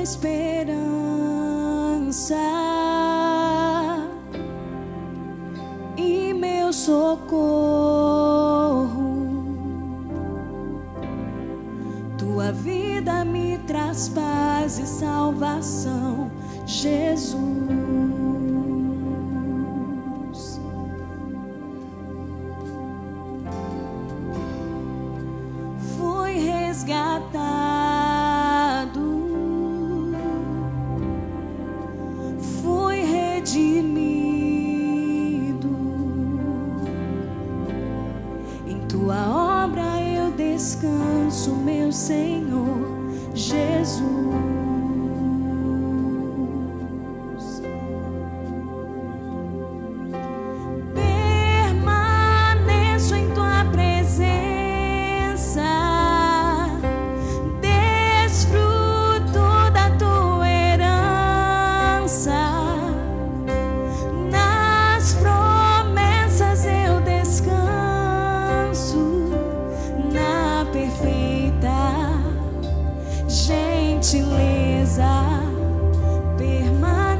esperança e meu socorro. Tua vida me traz paz e salvação, Jesus. Fui resgatado, fui redimido. Em tua obra eu descanso, meu Senhor Jesus. Permaneço em tua presença, desfruto da tua herança. Nas promessas eu descanso, na perfeita gentileza permaneço.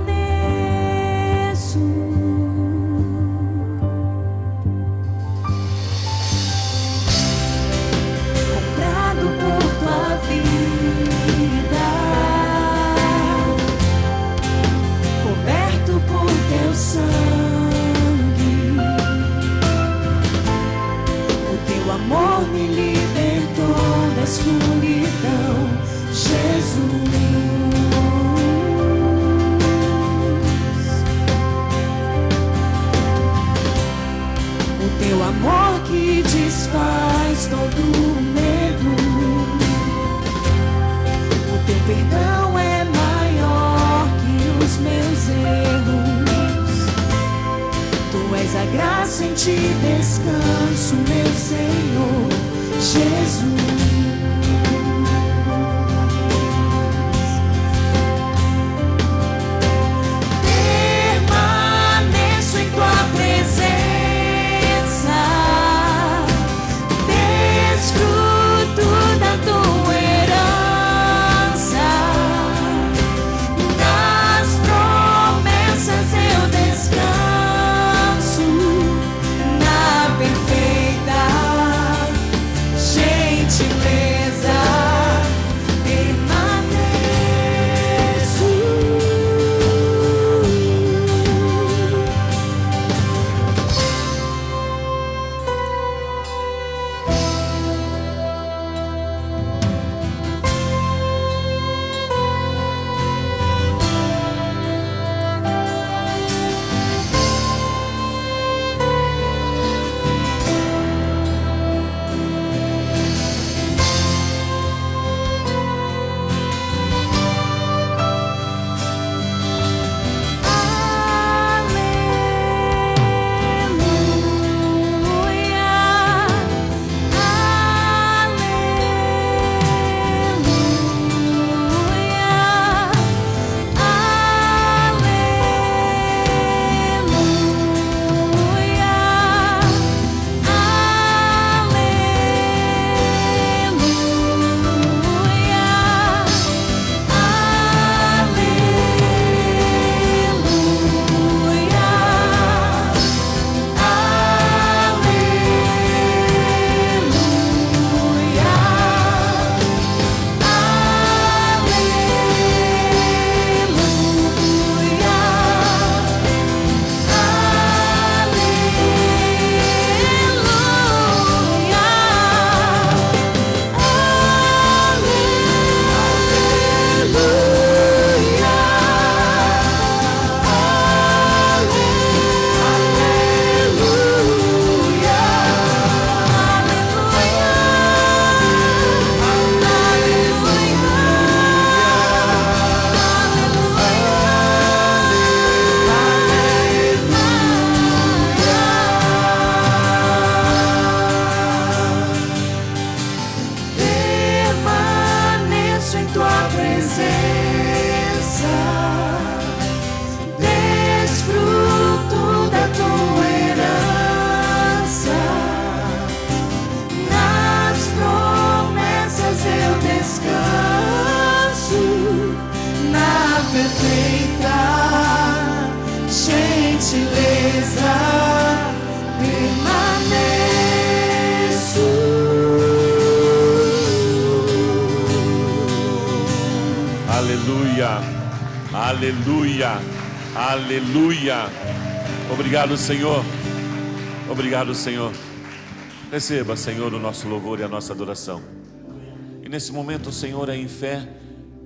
Comprado por tua vida, coberto por teu sangue, o teu amor me libertou da escuridão, Jesus. O teu amor que desfaz todo medo, o teu perdão é maior que os meus erros. Tu és a graça, em ti descanso, meu Senhor Jesus. Aleluia, aleluia, aleluia. Obrigado, Senhor. Obrigado, Senhor. Receba, Senhor, o nosso louvor e a nossa adoração. E nesse momento, Senhor, é em fé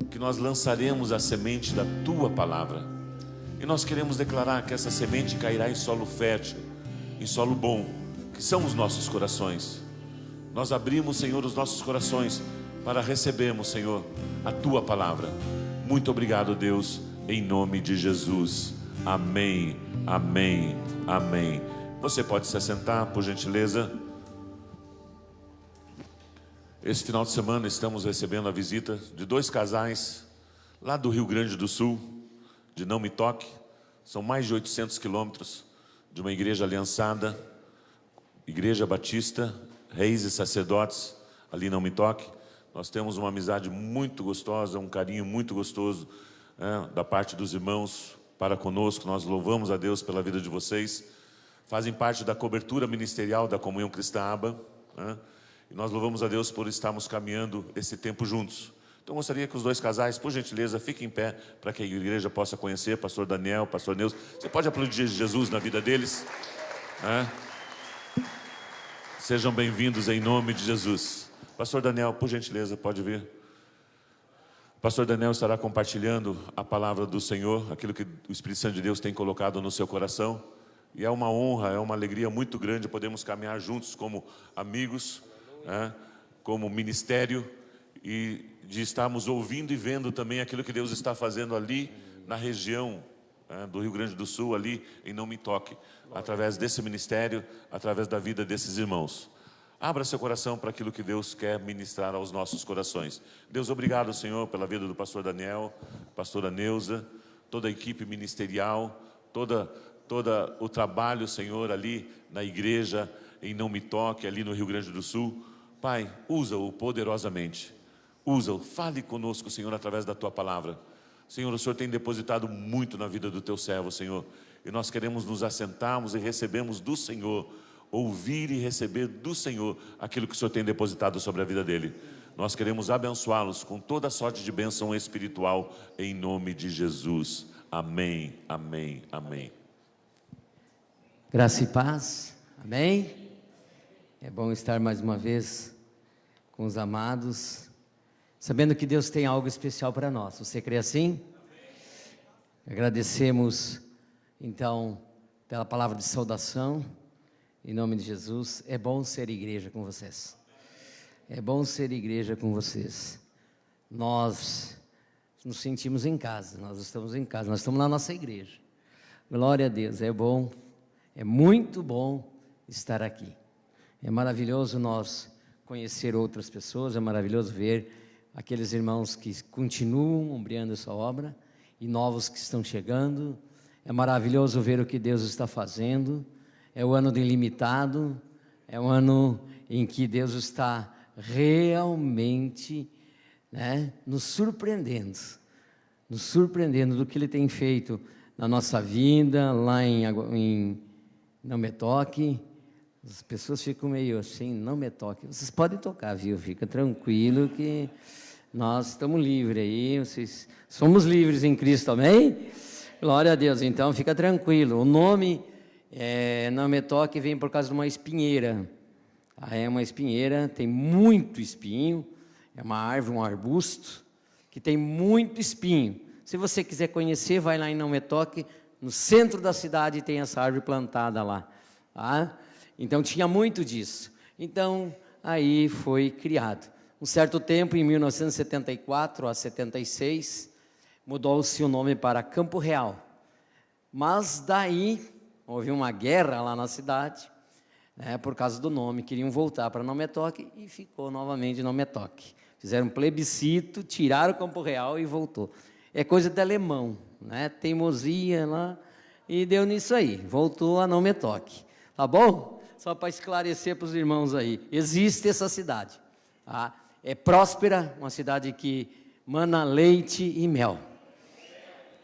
que nós lançaremos a semente da Tua palavra. E nós queremos declarar que essa semente cairá em solo fértil, em solo bom, que são os nossos corações. Nós abrimos, Senhor, os nossos corações para recebermos, Senhor, a Tua palavra. Muito obrigado, Deus, em nome de Jesus. Amém, amém, amém. Você pode se assentar, por gentileza. Esse final de semana estamos recebendo a visita de 2 casais lá do Rio Grande do Sul, de Não Me Toque. São mais de 800 quilômetros de uma igreja aliançada, Igreja Batista, Reis e Sacerdotes, ali Não Me Toque. Nós temos uma amizade muito gostosa, um carinho muito gostoso da parte dos irmãos para conosco. Nós louvamos a Deus pela vida de vocês. Fazem parte da cobertura ministerial da Comunhão Cristã Aba, e nós louvamos a Deus por estarmos caminhando esse tempo juntos. Então gostaria que os 2 casais, por gentileza, fiquem em pé para que a igreja possa conhecer, pastor Daniel, pastor Neuza. Você pode aplaudir Jesus na vida deles? Sejam bem-vindos em nome de Jesus. Pastor Daniel, por gentileza, pode vir. Pastor Daniel estará compartilhando a palavra do Senhor, aquilo que o Espírito Santo de Deus tem colocado no seu coração. E é uma honra, é uma alegria muito grande podermos caminhar juntos como amigos, como ministério, e de estarmos ouvindo e vendo também aquilo que Deus está fazendo ali na região do Rio Grande do Sul, ali em Não Me Toque, através desse ministério, através da vida desses irmãos. Abra seu coração para aquilo que Deus quer ministrar aos nossos corações. Deus, obrigado, Senhor, pela vida do pastor Daniel, pastora Neuza, toda a equipe ministerial, todo o trabalho, Senhor, ali na igreja, em Não Me Toque, ali no Rio Grande do Sul. Pai, usa-o poderosamente. Usa-o, fale conosco, Senhor, através da Tua palavra. Senhor, o Senhor tem depositado muito na vida do Teu servo, Senhor. E nós queremos nos assentarmos e recebemos do Senhor, ouvir e receber do Senhor aquilo que o Senhor tem depositado sobre a vida dele. Nós queremos abençoá-los com toda sorte de bênção espiritual, em nome de Jesus. Amém, amém, amém. Graça e paz, amém? É bom estar mais uma vez com os amados, sabendo que Deus tem algo especial para nós. Você crê assim? Agradecemos, então, pela palavra de saudação, em nome de Jesus. É bom ser igreja com vocês. É bom ser igreja com vocês. Nós nos sentimos em casa, nós estamos em casa, nós estamos na nossa igreja. Glória a Deus, é bom, é muito bom estar aqui. É maravilhoso nós conhecer outras pessoas, é maravilhoso ver aqueles irmãos que continuam ombreando essa obra e novos que estão chegando. É maravilhoso ver o que Deus está fazendo. É o ano do ilimitado, é um ano em que Deus está realmente nos surpreendendo do que Ele tem feito na nossa vida, lá em Não Me Toque. As pessoas ficam meio assim, não me toque. Vocês podem tocar, viu? Fica tranquilo que nós estamos livres aí, vocês somos livres em Cristo, amém? Glória a Deus, então fica tranquilo. O nome Não Me Toque vem por causa de uma espinheira. É uma espinheira, tem muito espinho, é uma árvore, um arbusto, que tem muito espinho. Se você quiser conhecer, vai lá em Não Me Toque, no centro da cidade tem essa árvore plantada lá, tá? Então tinha muito disso. Então aí foi criado. Um certo tempo, em 1974 a 76, mudou-se o nome para Campo Real. Mas daí houve uma guerra lá na cidade, por causa do nome. Queriam voltar para Não Me Toque e ficou novamente Não Me Toque. Fizeram um plebiscito, tiraram o Campo Real e voltou. É coisa de alemão, teimosia lá, e deu nisso aí, voltou a Não Me Toque. Tá bom? Só para esclarecer para os irmãos aí, existe essa cidade, tá? É próspera, uma cidade que mana leite e mel,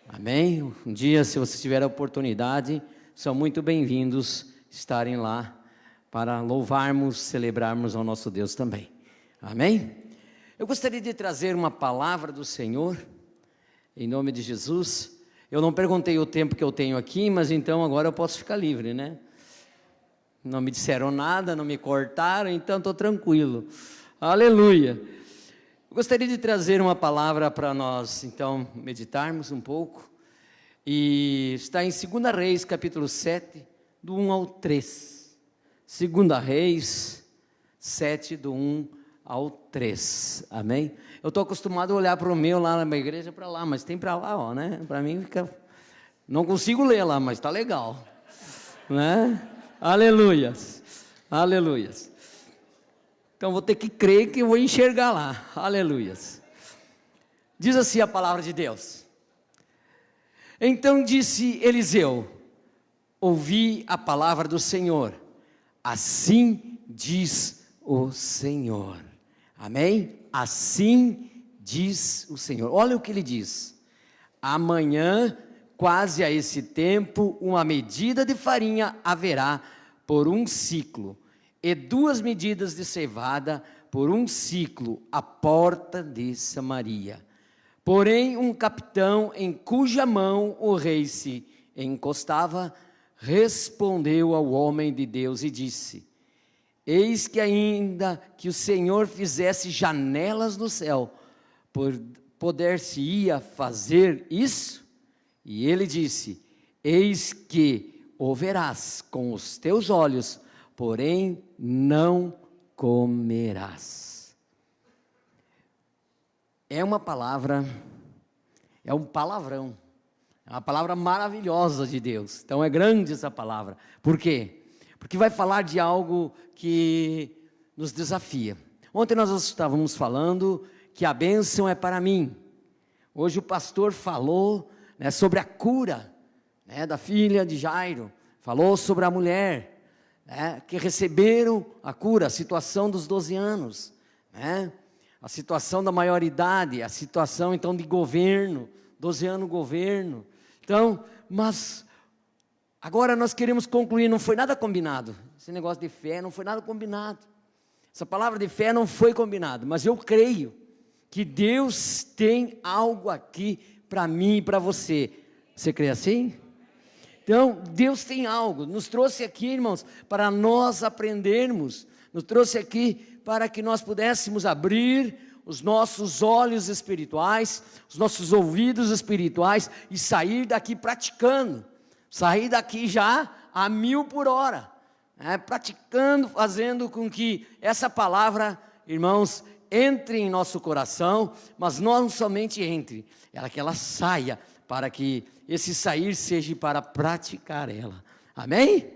amém? Um dia, se você tiver a oportunidade, são muito bem-vindos estarem lá, para louvarmos, celebrarmos ao nosso Deus também, amém? Eu gostaria de trazer uma palavra do Senhor, em nome de Jesus. Eu não perguntei o tempo que eu tenho aqui, mas então agora eu posso ficar livre, né? Não me disseram nada, não me cortaram, então estou tranquilo. Aleluia. Eu gostaria de trazer uma palavra para nós, então, meditarmos um pouco. E está em 2 Reis, capítulo 7, do 1 ao 3. 2 Reis 7, do 1 ao 3. Amém? Eu estou acostumado a olhar para o meu lá na igreja, para lá, mas tem para lá, ó, né? Para mim fica... Não consigo ler lá, mas está legal. Né? Aleluias. Aleluias. Então vou ter que crer que eu vou enxergar lá. Aleluias. Diz assim a palavra de Deus. Então disse Eliseu: ouvi a palavra do Senhor. Assim diz o Senhor. Amém? Assim diz o Senhor. Olha o que ele diz. Amanhã, quase a esse tempo, uma medida de farinha haverá por um ciclo, e 2 medidas de cevada por um ciclo, à porta de Samaria. Porém, um capitão em cuja mão o rei se encostava, respondeu ao homem de Deus e disse: eis que ainda que o Senhor fizesse janelas no céu, poder-se-ia fazer isso? E ele disse: eis que o verás com os teus olhos, porém não comerás. É uma palavra, é um palavrão, é uma palavra maravilhosa de Deus. Então é grande essa palavra. Por quê? Porque vai falar de algo que nos desafia. Ontem nós estávamos falando que a bênção é para mim. Hoje o pastor falou, né, sobre a cura, né, da filha de Jairo. Falou sobre a mulher, né, que receberam a cura, a situação dos 12 anos, né, a situação da maioridade, a situação então de governo, 12 anos governo. Então, mas agora nós queremos concluir, não foi nada combinado. Esse negócio de fé não foi nada combinado. Essa palavra de fé não foi combinado, mas eu creio que Deus tem algo aqui para mim e para você. Você crê assim? Então, Deus tem algo, nos trouxe aqui, irmãos, para nós aprendermos, nos trouxe aqui para que nós pudéssemos abrir os nossos olhos espirituais, os nossos ouvidos espirituais e sair daqui praticando, sair daqui já a 1000 por hora, né? Praticando, fazendo com que essa palavra, irmãos, entre em nosso coração, mas não somente entre, que ela saia, para que esse sair seja para praticar ela. Amém?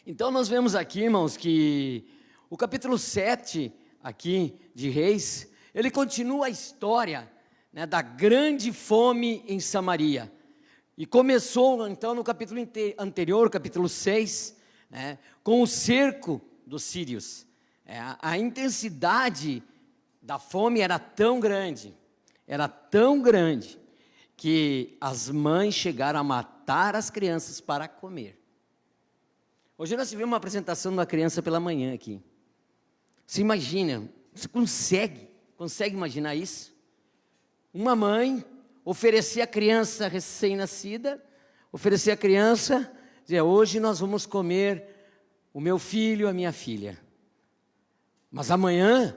Então nós vemos aqui, irmãos, que o capítulo 7 aqui de Reis, ele continua a história, né, da grande fome em Samaria. E começou então no capítulo anterior, capítulo 6, né, com o cerco dos sírios. A intensidade da fome era tão grande, que as mães chegaram a matar as crianças para comer. Hoje nós tivemos uma apresentação de uma criança pela manhã aqui. Você imagina, você consegue imaginar isso? Uma mãe oferecer a criança recém-nascida, oferecer a criança, dizer: hoje nós vamos comer o meu filho, a minha filha, mas amanhã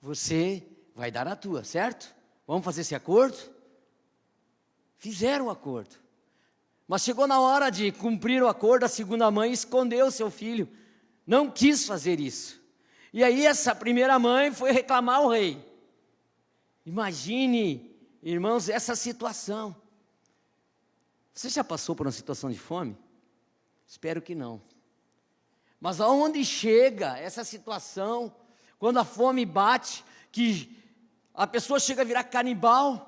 você vai dar a tua, certo? Vamos fazer esse acordo? Fizeram o acordo, mas chegou na hora de cumprir o acordo, a segunda mãe escondeu seu filho, não quis fazer isso. E aí essa primeira mãe foi reclamar ao rei. Imagine, irmãos, essa situação. Você já passou por uma situação de fome? Espero que não. Mas aonde chega essa situação, quando a fome bate, que a pessoa chega a virar canibal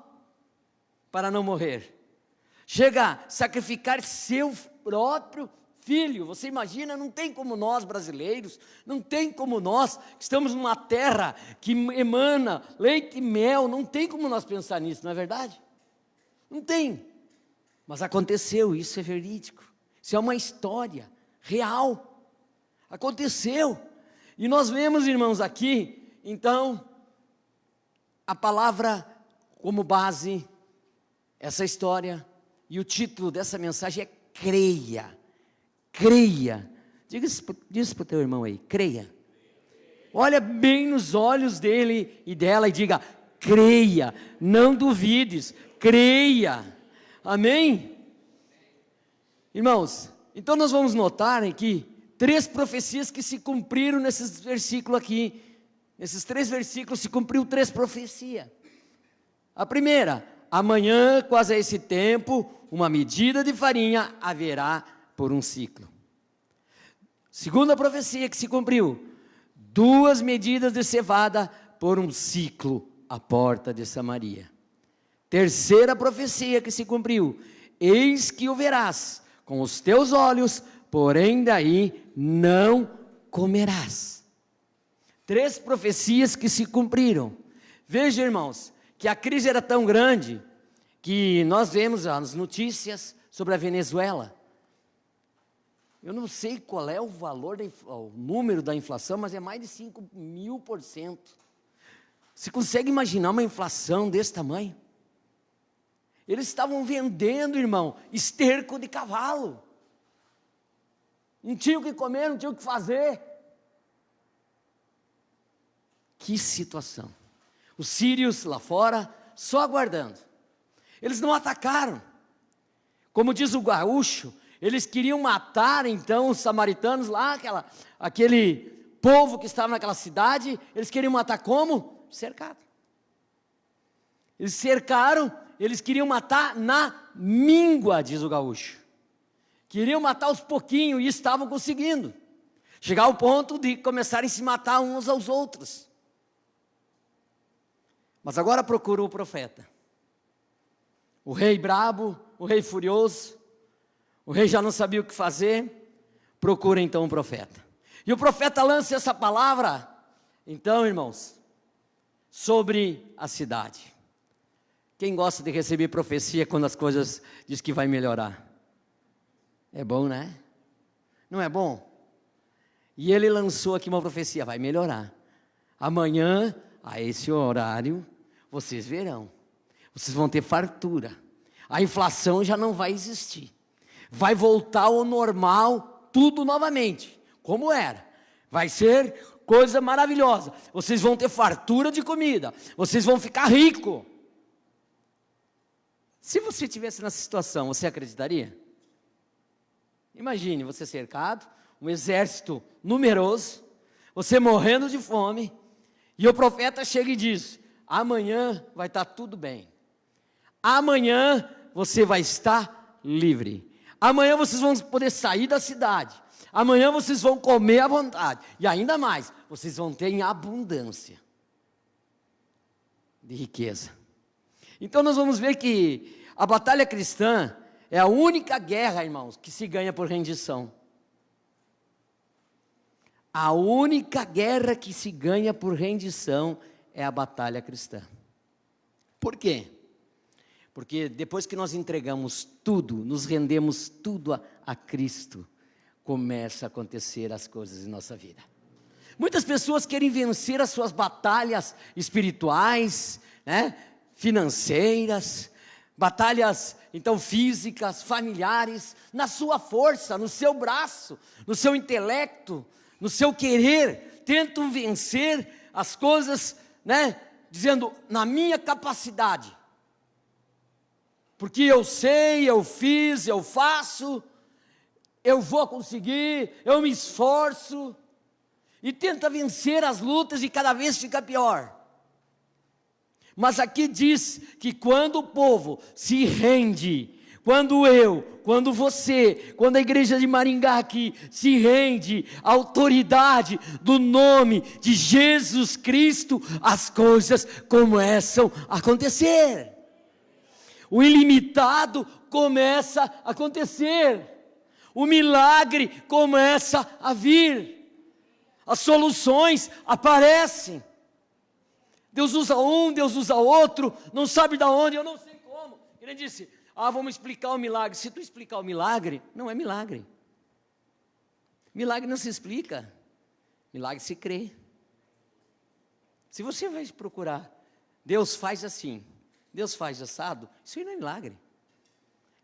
para não morrer, chega a sacrificar seu próprio filho. Você imagina, não tem como nós brasileiros, não tem como nós que estamos numa terra que emana leite e mel, não tem como nós pensar nisso, não é verdade? Não tem, mas aconteceu, isso é verídico, isso é uma história real, aconteceu. E nós vemos, irmãos, aqui, então, a palavra como base essa história, e o título dessa mensagem é Creia. Creia. Diz para o teu irmão aí, creia. Olha bem nos olhos dele e dela e diga, creia, não duvides, creia. Amém? Irmãos, então nós vamos notar aqui 3 profecias que se cumpriram nesses versículos aqui. Nesses 3 versículos se cumpriu 3 profecias. A primeira, amanhã, quase a esse tempo, uma medida de farinha haverá por um ciclo. Segunda profecia que se cumpriu, 2 medidas de cevada por um ciclo à porta de Samaria. Terceira profecia que se cumpriu, eis que o verás com os teus olhos, porém daí não comerás. 3 profecias que se cumpriram. Veja, irmãos, que a crise era tão grande, que nós vemos as notícias sobre a Venezuela. Eu não sei qual é o valor, o número da inflação, mas é mais de 5.000%. Você consegue imaginar uma inflação desse tamanho? Eles estavam vendendo, irmão, esterco de cavalo. Não tinha o que comer, não tinha o que fazer. Que situação. Os sírios lá fora, só aguardando. Eles não atacaram. Como diz o gaúcho, eles queriam matar então os samaritanos lá, aquele povo que estava naquela cidade. Eles queriam matar como? Cercado. Eles cercaram, eles queriam matar na míngua, diz o gaúcho. Queriam matar aos pouquinhos e estavam conseguindo. Chegar ao ponto de começarem a se matar uns aos outros. Mas agora procurou o profeta. O rei brabo, o rei furioso, o rei já não sabia o que fazer, procura então um profeta. E o profeta lança essa palavra, então, irmãos, sobre a cidade. Quem gosta de receber profecia quando as coisas diz que vai melhorar? É bom, né? Não é bom? E ele lançou aqui uma profecia, vai melhorar. Amanhã, a esse horário, vocês verão. Vocês vão ter fartura. A inflação já não vai existir. Vai voltar ao normal, tudo novamente, como era. Vai ser coisa maravilhosa. Vocês vão ter fartura de comida. Vocês vão ficar ricos. Se você estivesse nessa situação, você acreditaria? Imagine você cercado, um exército numeroso, você morrendo de fome, e o profeta chega e diz, amanhã vai estar tudo bem. Amanhã você vai estar livre. Amanhã vocês vão poder sair da cidade. Amanhã vocês vão comer à vontade. E ainda mais, vocês vão ter em abundância de riqueza. Então nós vamos ver que a batalha cristã é a única guerra, irmãos, que se ganha por rendição. A única guerra que se ganha por rendição é a batalha cristã. Por quê? Porque depois que nós entregamos tudo, nos rendemos tudo a Cristo, começa a acontecer as coisas em nossa vida. Muitas pessoas querem vencer as suas batalhas espirituais, né, financeiras, batalhas então físicas, familiares, na sua força, no seu braço, no seu intelecto, no seu querer, tentam vencer as coisas, né, dizendo, na minha capacidade. Porque eu sei, eu fiz, eu faço, eu vou conseguir, eu me esforço, e tenta vencer as lutas e cada vez fica pior. Mas aqui diz que quando o povo se rende, quando você, quando a igreja de Maringá aqui se rende à autoridade do nome de Jesus Cristo, as coisas começam a acontecer. O ilimitado começa a acontecer. O milagre começa a vir. As soluções aparecem. Deus usa um, Deus usa outro, não sabe de onde, eu não sei como. Ele disse, vamos explicar o milagre. Se tu explicar o milagre, não é milagre. Milagre não se explica, milagre se crê. Se você vai procurar, Deus faz assim, Deus faz assado, isso aí não é milagre.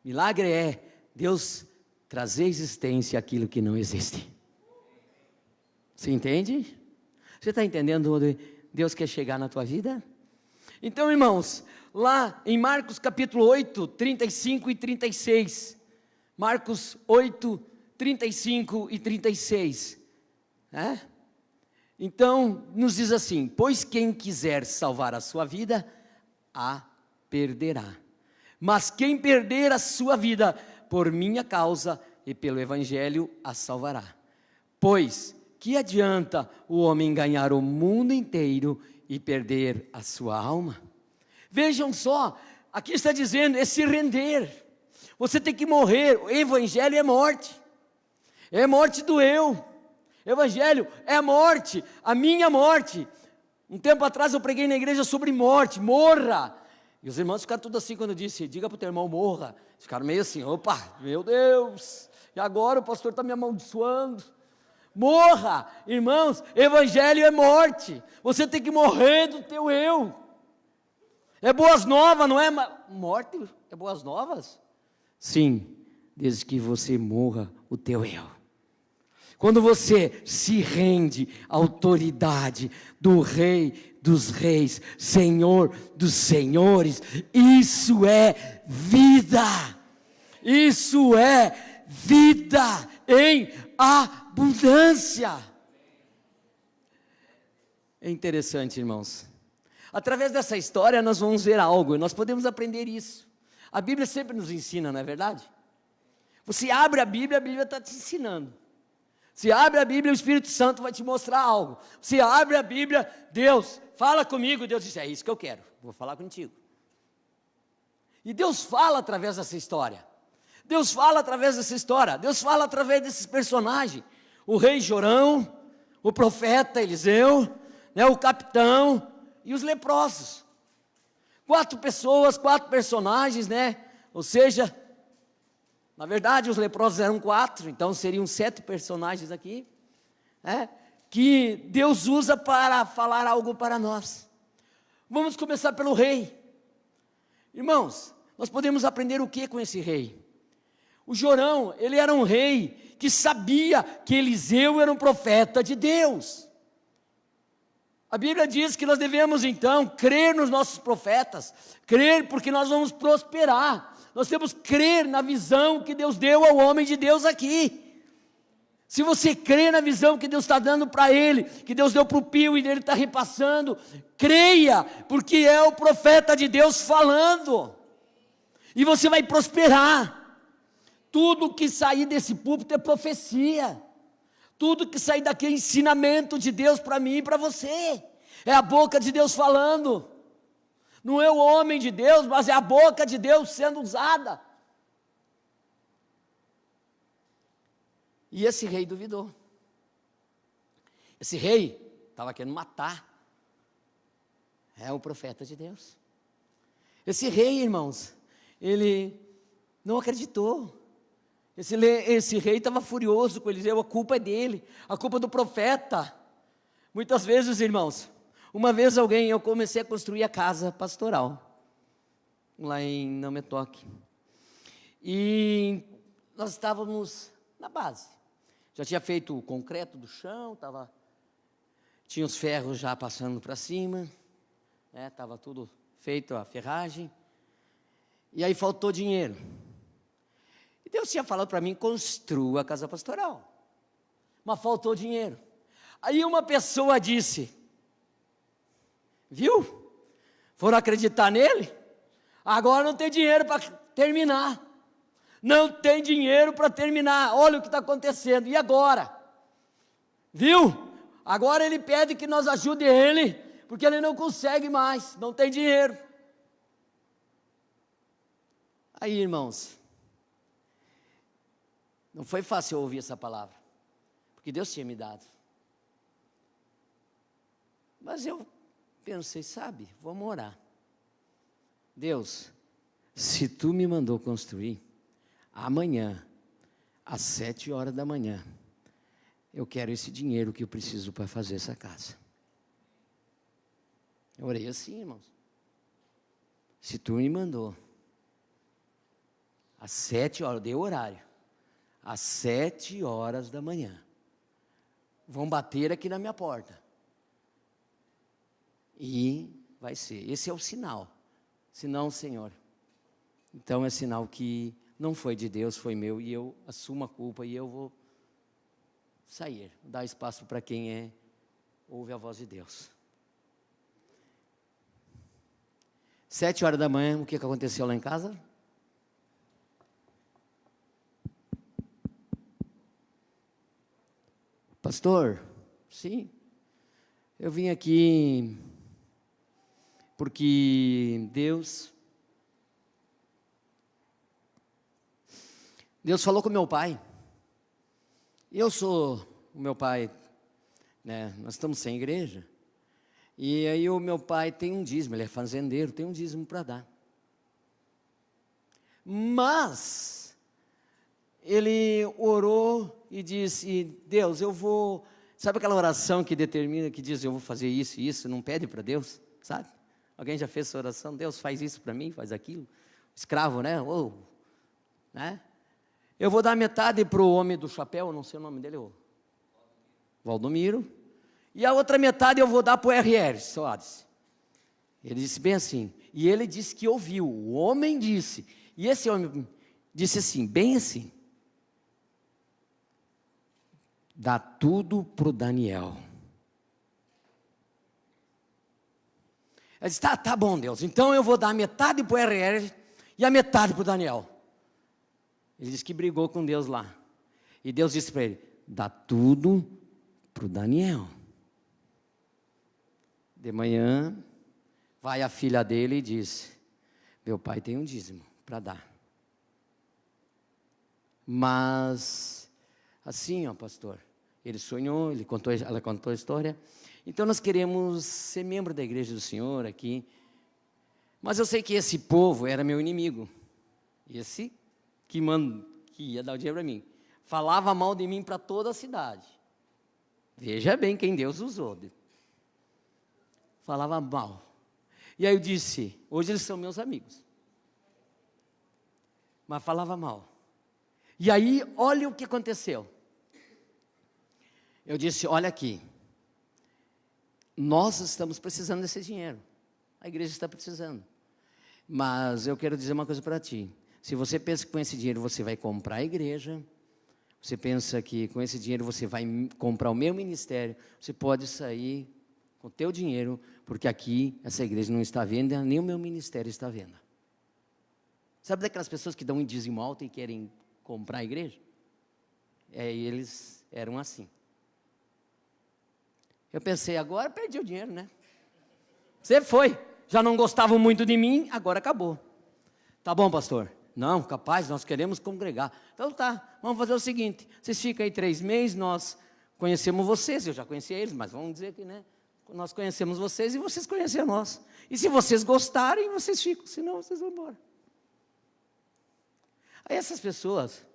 Milagre é Deus trazer à existência aquilo que não existe. Você entende? Você está entendendo onde Deus quer chegar na tua vida? Então, irmãos, lá em Marcos capítulo 8, 35 e 36, Marcos 8, 35 e 36, então, nos diz assim: pois quem quiser salvar a sua vida, a perderá. Mas quem perder a sua vida, por minha causa e pelo evangelho, a salvará. Pois, que adianta o homem ganhar o mundo inteiro e perder a sua alma? Vejam só, aqui está dizendo, é se render. Você tem que morrer, o evangelho é morte do eu. Evangelho é morte, a minha morte. Um tempo atrás eu preguei na igreja sobre morte, morra. E os irmãos ficaram tudo assim quando eu disse, diga para o teu irmão, morra. Ficaram meio assim, opa, meu Deus, e agora o pastor está me amaldiçoando. Morra, irmãos, evangelho é morte. Você tem que morrer do teu eu. É boas novas, não é morte? É boas novas? Sim, desde que você morra o teu eu. Quando você se rende à autoridade do Rei dos Reis, Senhor dos Senhores, isso é vida. Isso é vida em abundância. É interessante, irmãos. Através dessa história nós vamos ver algo, e nós podemos aprender isso. A Bíblia sempre nos ensina, não é verdade? Você abre a Bíblia está te ensinando. Se abre a Bíblia, o Espírito Santo vai te mostrar algo. Se abre a Bíblia, Deus, fala comigo. Deus diz, é isso que eu quero, vou falar contigo. E Deus fala através dessa história. Deus fala através dessa história. Deus fala através desses personagens. O rei Jorão, o profeta Eliseu, o capitão e os leprosos. 4 pessoas, 4 personagens, ou seja, na verdade os leprosos eram 4, então seriam 7 personagens aqui, que Deus usa para falar algo para nós. Vamos começar pelo rei. Irmãos, nós podemos aprender o que com esse rei? O Jorão, ele era um rei que sabia que Eliseu era um profeta de Deus. A Bíblia diz que nós devemos então crer nos nossos profetas, crer porque nós vamos prosperar. Nós temos que crer na visão que Deus deu ao homem de Deus aqui. Se você crê na visão que Deus está dando para ele, que Deus deu para o Pio e ele está repassando, creia, porque é o profeta de Deus falando, e você vai prosperar. Tudo que sair desse púlpito é profecia. Tudo que sair daqui é ensinamento de Deus para mim e para você. É a boca de Deus falando. Não é o homem de Deus, mas é a boca de Deus sendo usada. E esse rei duvidou. Esse rei estava querendo matar o profeta de Deus. Esse rei, irmãos, ele não acreditou. Esse rei estava furioso com Eliseu, a culpa é dele, a culpa é do profeta. Muitas vezes, irmãos, uma vez eu comecei a construir a casa pastoral, lá em Não Me Toque, e nós estávamos na base, já tinha feito o concreto do chão, tinha os ferros já passando para cima, estava tudo feito, a ferragem, e aí faltou dinheiro. E Deus tinha falado para mim, construa a casa pastoral, mas faltou dinheiro. Aí uma pessoa disse, viu? Foram acreditar nele? Agora não tem dinheiro para terminar. Não tem dinheiro para terminar. Olha o que está acontecendo. E agora? Viu? Agora ele pede que nós ajude ele, porque ele não consegue mais, não tem dinheiro. Aí, irmãos, não foi fácil eu ouvir essa palavra, porque Deus tinha me dado. Mas eu pensei, sabe, vamos orar. Deus, se tu me mandou construir, amanhã, às 7 horas da manhã, eu quero esse dinheiro que eu preciso para fazer essa casa. Eu orei assim, irmãos. Se tu me mandou, às 7 horas, deu horário, às 7 horas da manhã, vão bater aqui na minha porta. E vai ser, esse é o sinal. Se não, Senhor, então é sinal que não foi de Deus, foi meu, e eu assumo a culpa, e eu vou sair, dar espaço para quem ouve a voz de Deus. 7 horas da manhã, o que aconteceu lá em casa? Pastor, sim, eu vim aqui porque Deus falou com meu pai. Eu sou o meu pai, né? Nós estamos sem igreja. E aí o meu pai tem um dízimo, ele é fazendeiro, tem um dízimo para dar. Mas ele orou e disse: Deus, eu vou... Sabe aquela oração que determina, que diz, eu vou fazer isso e isso, não pede para Deus, sabe? Alguém já fez essa oração? Deus, faz isso para mim, faz aquilo. Escravo, né? Né? Eu vou dar metade para o homem do chapéu, não sei o nome dele, Valdomiro. E a outra metade eu vou dar para o R.R. Soares. Ele disse bem assim. E ele disse que ouviu. O homem disse. E esse homem disse assim, bem assim. Dá tudo para o Daniel. Ele disse, tá bom, Deus. Então eu vou dar metade para o R.R. e a metade para o Daniel. Ele disse que brigou com Deus lá. E Deus disse para ele, dá tudo para o Daniel. De manhã, vai a filha dele e diz, meu pai tem um dízimo para dar. Mas, assim, pastor, ele sonhou, ela contou a história. Então nós queremos ser membro da igreja do Senhor aqui. Mas eu sei que esse povo era meu inimigo. Esse que ia dar o dinheiro para mim. Falava mal de mim para toda a cidade. Veja bem quem Deus usou. Falava mal. E aí eu disse, hoje eles são meus amigos. Mas falava mal. E aí, olha o que aconteceu. Eu disse, olha aqui. Nós estamos precisando desse dinheiro. A igreja está precisando. Mas eu quero dizer uma coisa para ti. Se você pensa que com esse dinheiro você vai comprar a igreja, você pensa que com esse dinheiro você vai comprar o meu ministério, você pode sair com o teu dinheiro, porque aqui essa igreja não está à venda, nem o meu ministério está à venda. Sabe daquelas pessoas que dão um dízimo alto e querem comprar a igreja? Eles eram assim. Eu pensei, agora perdi o dinheiro, né? Você foi, já não gostavam muito de mim, agora acabou. Tá bom, pastor? Não, capaz, nós queremos congregar. Então tá, vamos fazer o seguinte, vocês ficam aí 3 meses, nós conhecemos vocês, eu já conhecia eles, mas vamos dizer que, né? Nós conhecemos vocês e vocês conhecem a nós. E se vocês gostarem, vocês ficam, senão vocês vão embora. Aí essas pessoas,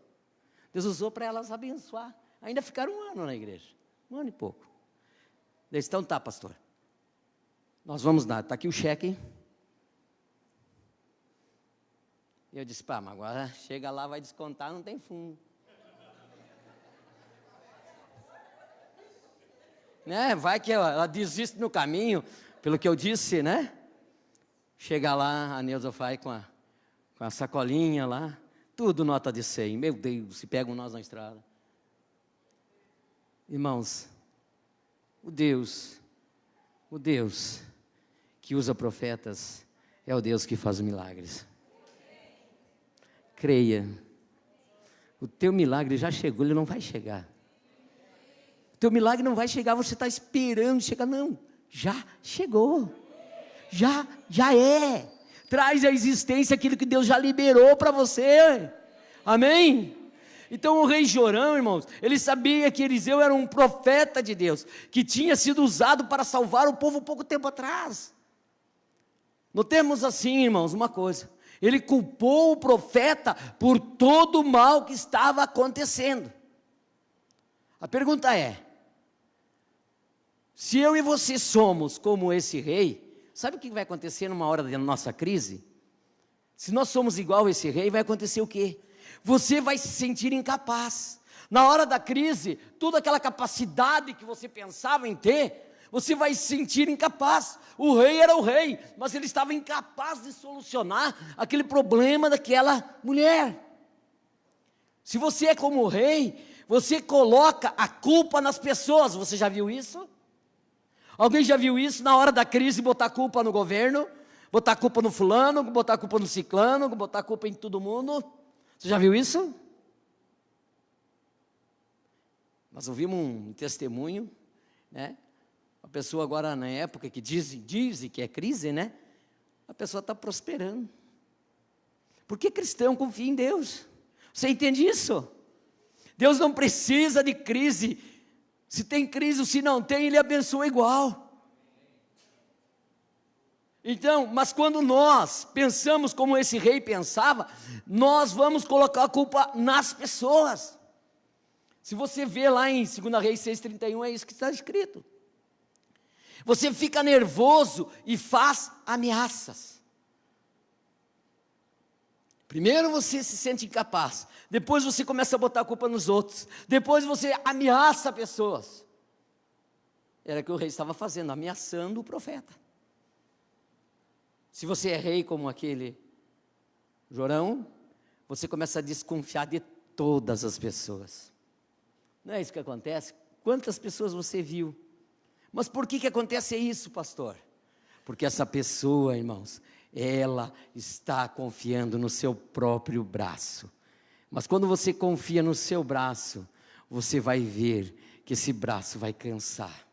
Deus usou para elas abençoar. Ainda ficaram 1 ano na igreja, 1 ano e pouco. Eles, então tá, pastor, nós vamos dar, está aqui o cheque. E eu disse, mas agora chega lá, vai descontar, não tem fundo. Né? Vai que ela desiste no caminho, pelo que eu disse, né? Chega lá, a Neuza vai com a sacolinha lá, tudo nota de 100. Meu Deus, se pegam nós na estrada. Irmãos, o Deus que usa profetas é o Deus que faz milagres. Creia, o teu milagre já chegou, ele não vai chegar. O teu milagre não vai chegar, você está esperando chegar, não, já chegou, já é. Traz à existência aquilo que Deus já liberou para você, amém? Então o rei Jorão, irmãos, ele sabia que Eliseu era um profeta de Deus, que tinha sido usado para salvar o povo pouco tempo atrás. Notemos assim, irmãos, uma coisa. Ele culpou o profeta por todo o mal que estava acontecendo. A pergunta é, se eu e você somos como esse rei, sabe o que vai acontecer numa hora da nossa crise? Se nós somos igual a esse rei, vai acontecer o quê? Você vai se sentir incapaz. Na hora da crise, toda aquela capacidade que você pensava em ter, você vai se sentir incapaz. O rei era o rei, mas ele estava incapaz de solucionar aquele problema daquela mulher. Se você é como o rei, você coloca a culpa nas pessoas. Você já viu isso? Alguém já viu isso na hora da crise, botar a culpa no governo, botar a culpa no fulano, botar a culpa no ciclano, botar a culpa em todo mundo? Você já viu isso? Nós ouvimos um testemunho, né? A pessoa agora, na época que diz que é crise, né? A pessoa está prosperando. Porque cristão confia em Deus. Você entende isso? Deus não precisa de crise. Se tem crise ou se não tem, Ele abençoa igual. Então, mas quando nós pensamos como esse rei pensava, nós vamos colocar a culpa nas pessoas. Se você vê lá em 2 Reis 6,31, é isso que está escrito. Você fica nervoso e faz ameaças. Primeiro você se sente incapaz, depois você começa a botar a culpa nos outros, depois você ameaça pessoas. Era o que o rei estava fazendo, ameaçando o profeta. Se você é rei como aquele Jorão, você começa a desconfiar de todas as pessoas. Não é isso que acontece? Quantas pessoas você viu? Mas por que acontece isso, pastor? Porque essa pessoa, irmãos, ela está confiando no seu próprio braço. Mas quando você confia no seu braço, você vai ver que esse braço vai cansar.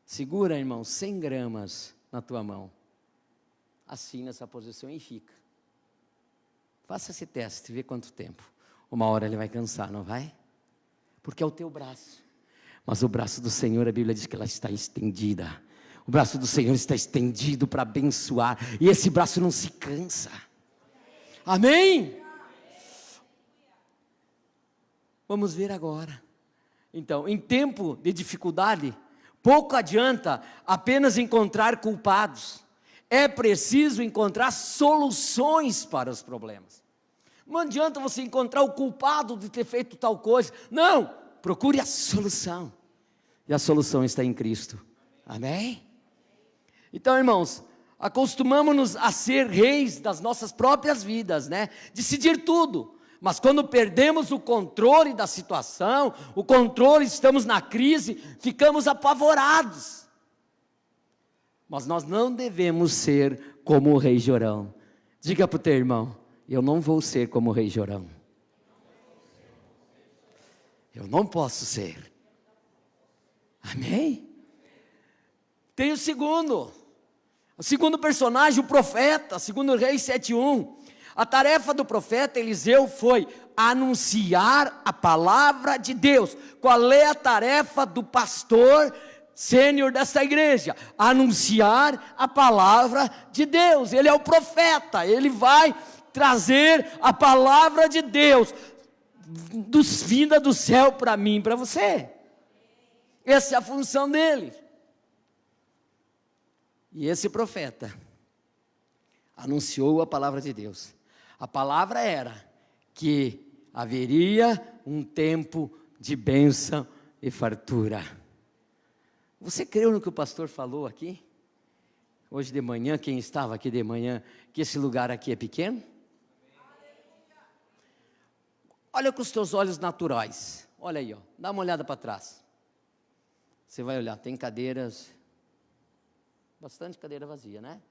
Segura, irmão, 100 gramas na tua mão. Assim, nessa posição, e fica. Faça esse teste, vê quanto tempo. Uma hora ele vai cansar, não vai? Porque é o teu braço. Mas o braço do Senhor, a Bíblia diz que ela está estendida. O braço do Senhor está estendido para abençoar. E esse braço não se cansa. Amém? Vamos ver agora. Então, em tempo de dificuldade, pouco adianta apenas encontrar culpados. É preciso encontrar soluções para os problemas. Não adianta você encontrar o culpado de ter feito tal coisa. Não, procure a solução. E a solução está em Cristo. Amém? Então, irmãos, acostumamos-nos a ser reis das nossas próprias vidas, né? Decidir tudo. Mas quando perdemos o controle da situação, o controle, estamos na crise, ficamos apavorados. Mas nós não devemos ser como o rei Jorão. Diga para o teu irmão: eu não vou ser como o rei Jorão. Eu não posso ser. Amém? Tem o segundo personagem, o profeta, 2 Reis 7:1. A tarefa do profeta Eliseu foi anunciar a palavra de Deus. Qual é a tarefa do pastor sênior dessa igreja? Anunciar a palavra de Deus. Ele é o profeta, ele vai trazer a palavra de Deus, vinda do céu para mim e para você. Essa é a função dele. E esse profeta anunciou a palavra de Deus. A palavra era que haveria um tempo de bênção e fartura. Você creu no que o pastor falou aqui? Hoje de manhã, quem estava aqui de manhã, que esse lugar aqui é pequeno? Olha com os teus olhos naturais. Olha aí, ó, dá uma olhada para trás. Você vai olhar, tem cadeiras, bastante cadeira vazia, né?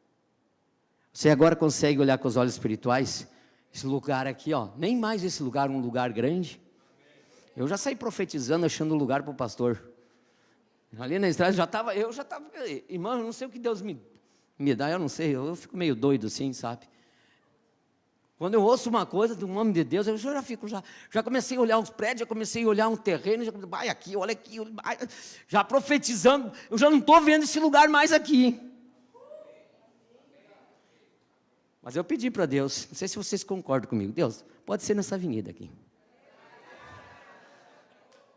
Você agora consegue olhar com os olhos espirituais? Esse lugar aqui, ó, nem mais esse lugar, um lugar grande. Eu já saí profetizando, achando lugar para o pastor. Ali na estrada eu já estava, irmão, eu não sei o que Deus me dá, eu não sei, eu fico meio doido assim, sabe? Quando eu ouço uma coisa do nome de Deus, eu já comecei a olhar uns prédios, já comecei a olhar um terreno, vai aqui, olha aqui, já profetizando, eu já não estou vendo esse lugar mais aqui. Mas eu pedi para Deus, não sei se vocês concordam comigo, Deus, pode ser nessa avenida aqui.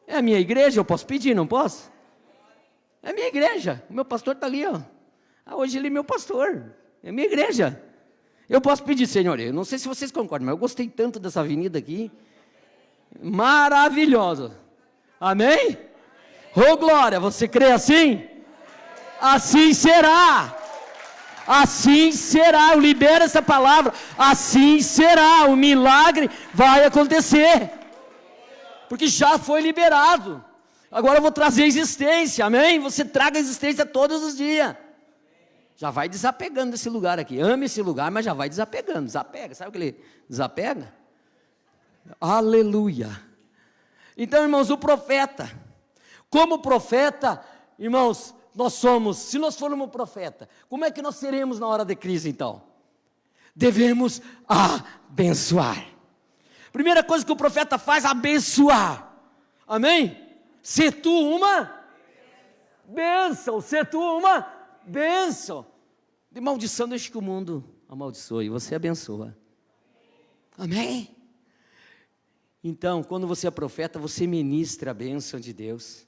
É a minha igreja, eu posso pedir, não posso? É a minha igreja, o meu pastor está ali, ó. Hoje ele é meu pastor, é a minha igreja. Eu posso pedir, Senhor, eu não sei se vocês concordam, mas eu gostei tanto dessa avenida aqui. Maravilhosa. Amém? Ô glória, você crê assim? Assim será. Assim será. Eu libero essa palavra. Assim será. O milagre vai acontecer. Porque já foi liberado. Agora eu vou trazer existência. Amém? Você traga existência todos os dias. Já vai desapegando desse lugar aqui. Ame esse lugar, mas já vai desapegando. Desapega. Sabe o que ele desapega? Aleluia. Então, irmãos, o profeta, como profeta, irmãos, nós somos, se nós formos profeta, como é que nós seremos na hora de crise então? Devemos abençoar. Primeira coisa que o profeta faz, abençoar. Amém? Se tu uma bênção, se tu uma bênção. De maldição deixa que o mundo amaldiçoe, você abençoa. Amém? Então, quando você é profeta, você ministra a bênção de Deus.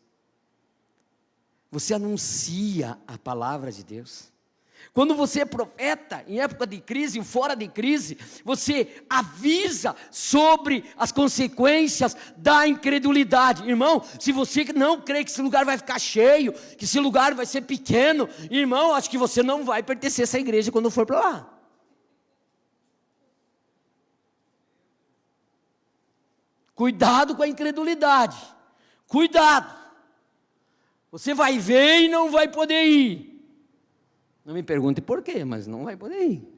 Você anuncia a palavra de Deus. Quando você é profeta, em época de crise, fora de crise, você avisa sobre as consequências da incredulidade. Irmão, se você não crê que esse lugar vai ficar cheio, que esse lugar vai ser pequeno, irmão, acho que você não vai pertencer a essa igreja quando for para lá. Cuidado com a incredulidade. Cuidado. Você vai ver e não vai poder ir. Não me pergunte por quê, mas não vai poder ir.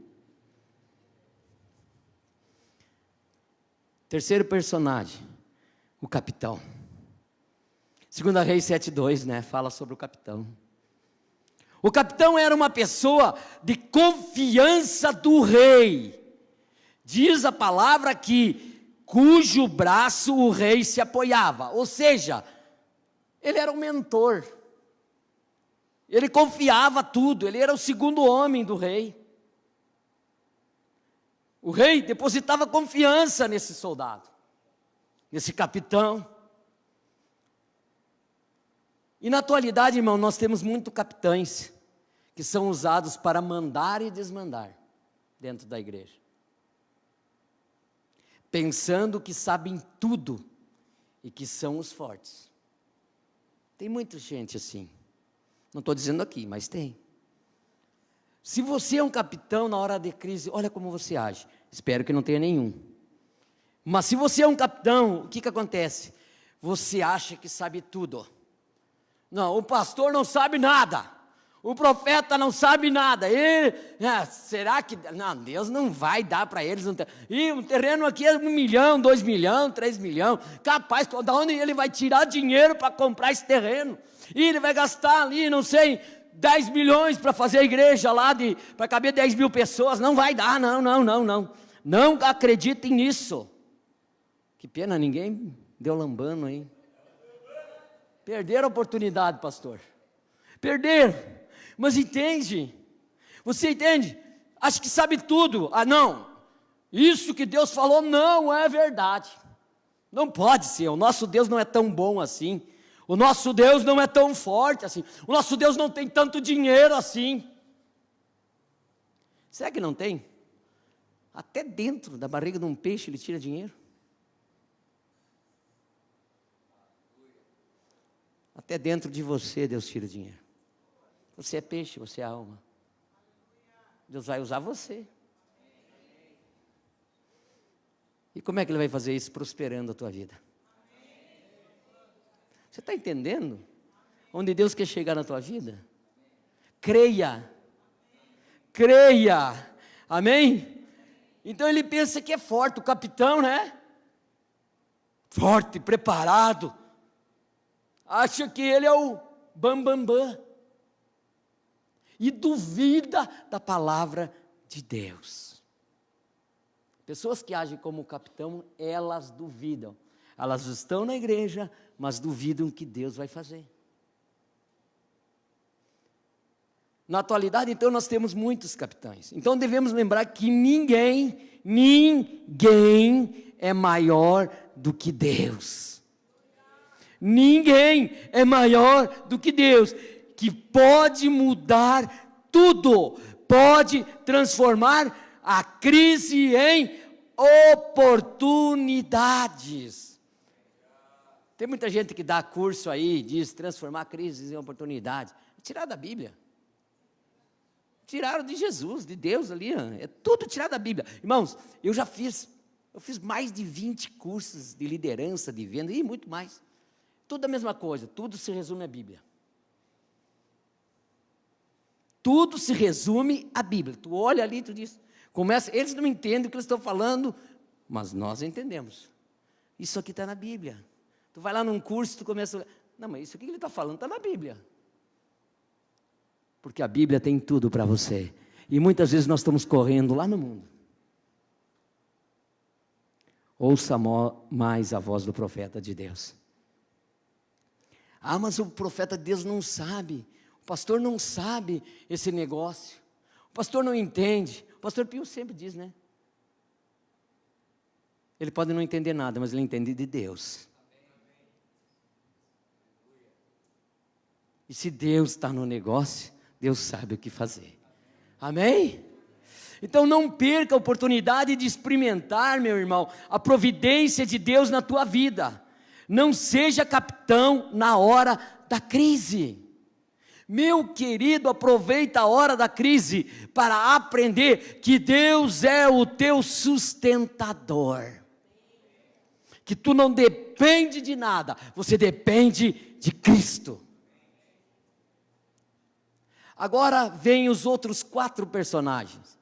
Terceiro personagem, o capitão. 2 Reis 7:2, né? Fala sobre o capitão. O capitão era uma pessoa de confiança do rei. Diz a palavra que cujo braço o rei se apoiava, ou seja, ele era um mentor, ele confiava tudo, ele era o segundo homem do rei. O rei depositava confiança nesse soldado, nesse capitão. E na atualidade, irmão, nós temos muitos capitães que são usados para mandar e desmandar dentro da igreja, pensando que sabem tudo e que são os fortes. Tem muita gente assim, não estou dizendo aqui, mas tem. Se você é um capitão na hora de crise, olha como você age. Espero que não tenha nenhum. Mas se você é um capitão, o que acontece? Você acha que sabe tudo. Não, o pastor não sabe nada. O profeta não sabe nada. Será que... Não, Deus não vai dar para eles. E o terreno aqui é 1 milhão, 2 milhões, 3 milhões. Capaz, da onde ele vai tirar dinheiro para comprar esse terreno? E ele vai gastar ali, não sei, 10 milhões para fazer a igreja lá, para caber 10 mil pessoas. Não vai dar, não. Não acreditem nisso. Que pena, ninguém deu lambano aí. Perderam a oportunidade, pastor. Perderam. Mas entende? Você entende? Acho que sabe tudo. Não. Isso que Deus falou não é verdade. Não pode ser. O nosso Deus não é tão bom assim. O nosso Deus não é tão forte assim. O nosso Deus não tem tanto dinheiro assim. Será que não tem? Até dentro da barriga de um peixe ele tira dinheiro. Até dentro de você Deus tira dinheiro. Você é peixe, você é alma. Deus vai usar você. E como é que Ele vai fazer isso? Prosperando a tua vida. Você está entendendo? Onde Deus quer chegar na tua vida? Creia. Creia. Amém? Então ele pensa que é forte, o capitão, né? Forte, preparado. Acha que ele é o bambambam. E duvida da palavra de Deus. Pessoas que agem como capitão, elas duvidam. Elas estão na igreja, mas duvidam que Deus vai fazer. Na atualidade, então, nós temos muitos capitães. Então, devemos lembrar que ninguém é maior do que Deus. Ninguém é maior do que Deus, que pode mudar tudo, pode transformar a crise em oportunidades. Tem muita gente que dá curso aí, diz transformar crises em oportunidades. Tirar da Bíblia. Tiraram de Jesus, de Deus ali, é tudo tirado da Bíblia. Irmãos, eu fiz mais de 20 cursos de liderança, de venda e muito mais. Tudo a mesma coisa, tudo se resume à Bíblia. Tudo se resume à Bíblia. Tu olha ali, tu diz, eles não entendem o que eles estão falando, mas nós entendemos. Isso aqui está na Bíblia. Tu vai lá num curso, tu começa a olhar, não, mas isso aqui que ele está falando está na Bíblia. Porque a Bíblia tem tudo para você. E muitas vezes nós estamos correndo lá no mundo. Ouça mais a voz do profeta de Deus. Ah, mas o profeta de Deus não sabe. O pastor não sabe esse negócio. O pastor não entende. O pastor Pio sempre diz, né? Ele pode não entender nada, mas ele entende de Deus. E se Deus está no negócio, Deus sabe o que fazer. Amém? Então não perca a oportunidade de experimentar, meu irmão, a providência de Deus na tua vida. Não seja capitão na hora da crise. Meu querido, aproveita a hora da crise para aprender que Deus é o teu sustentador. Que tu não depende de nada, você depende de Cristo. Agora vem os outros 4 personagens.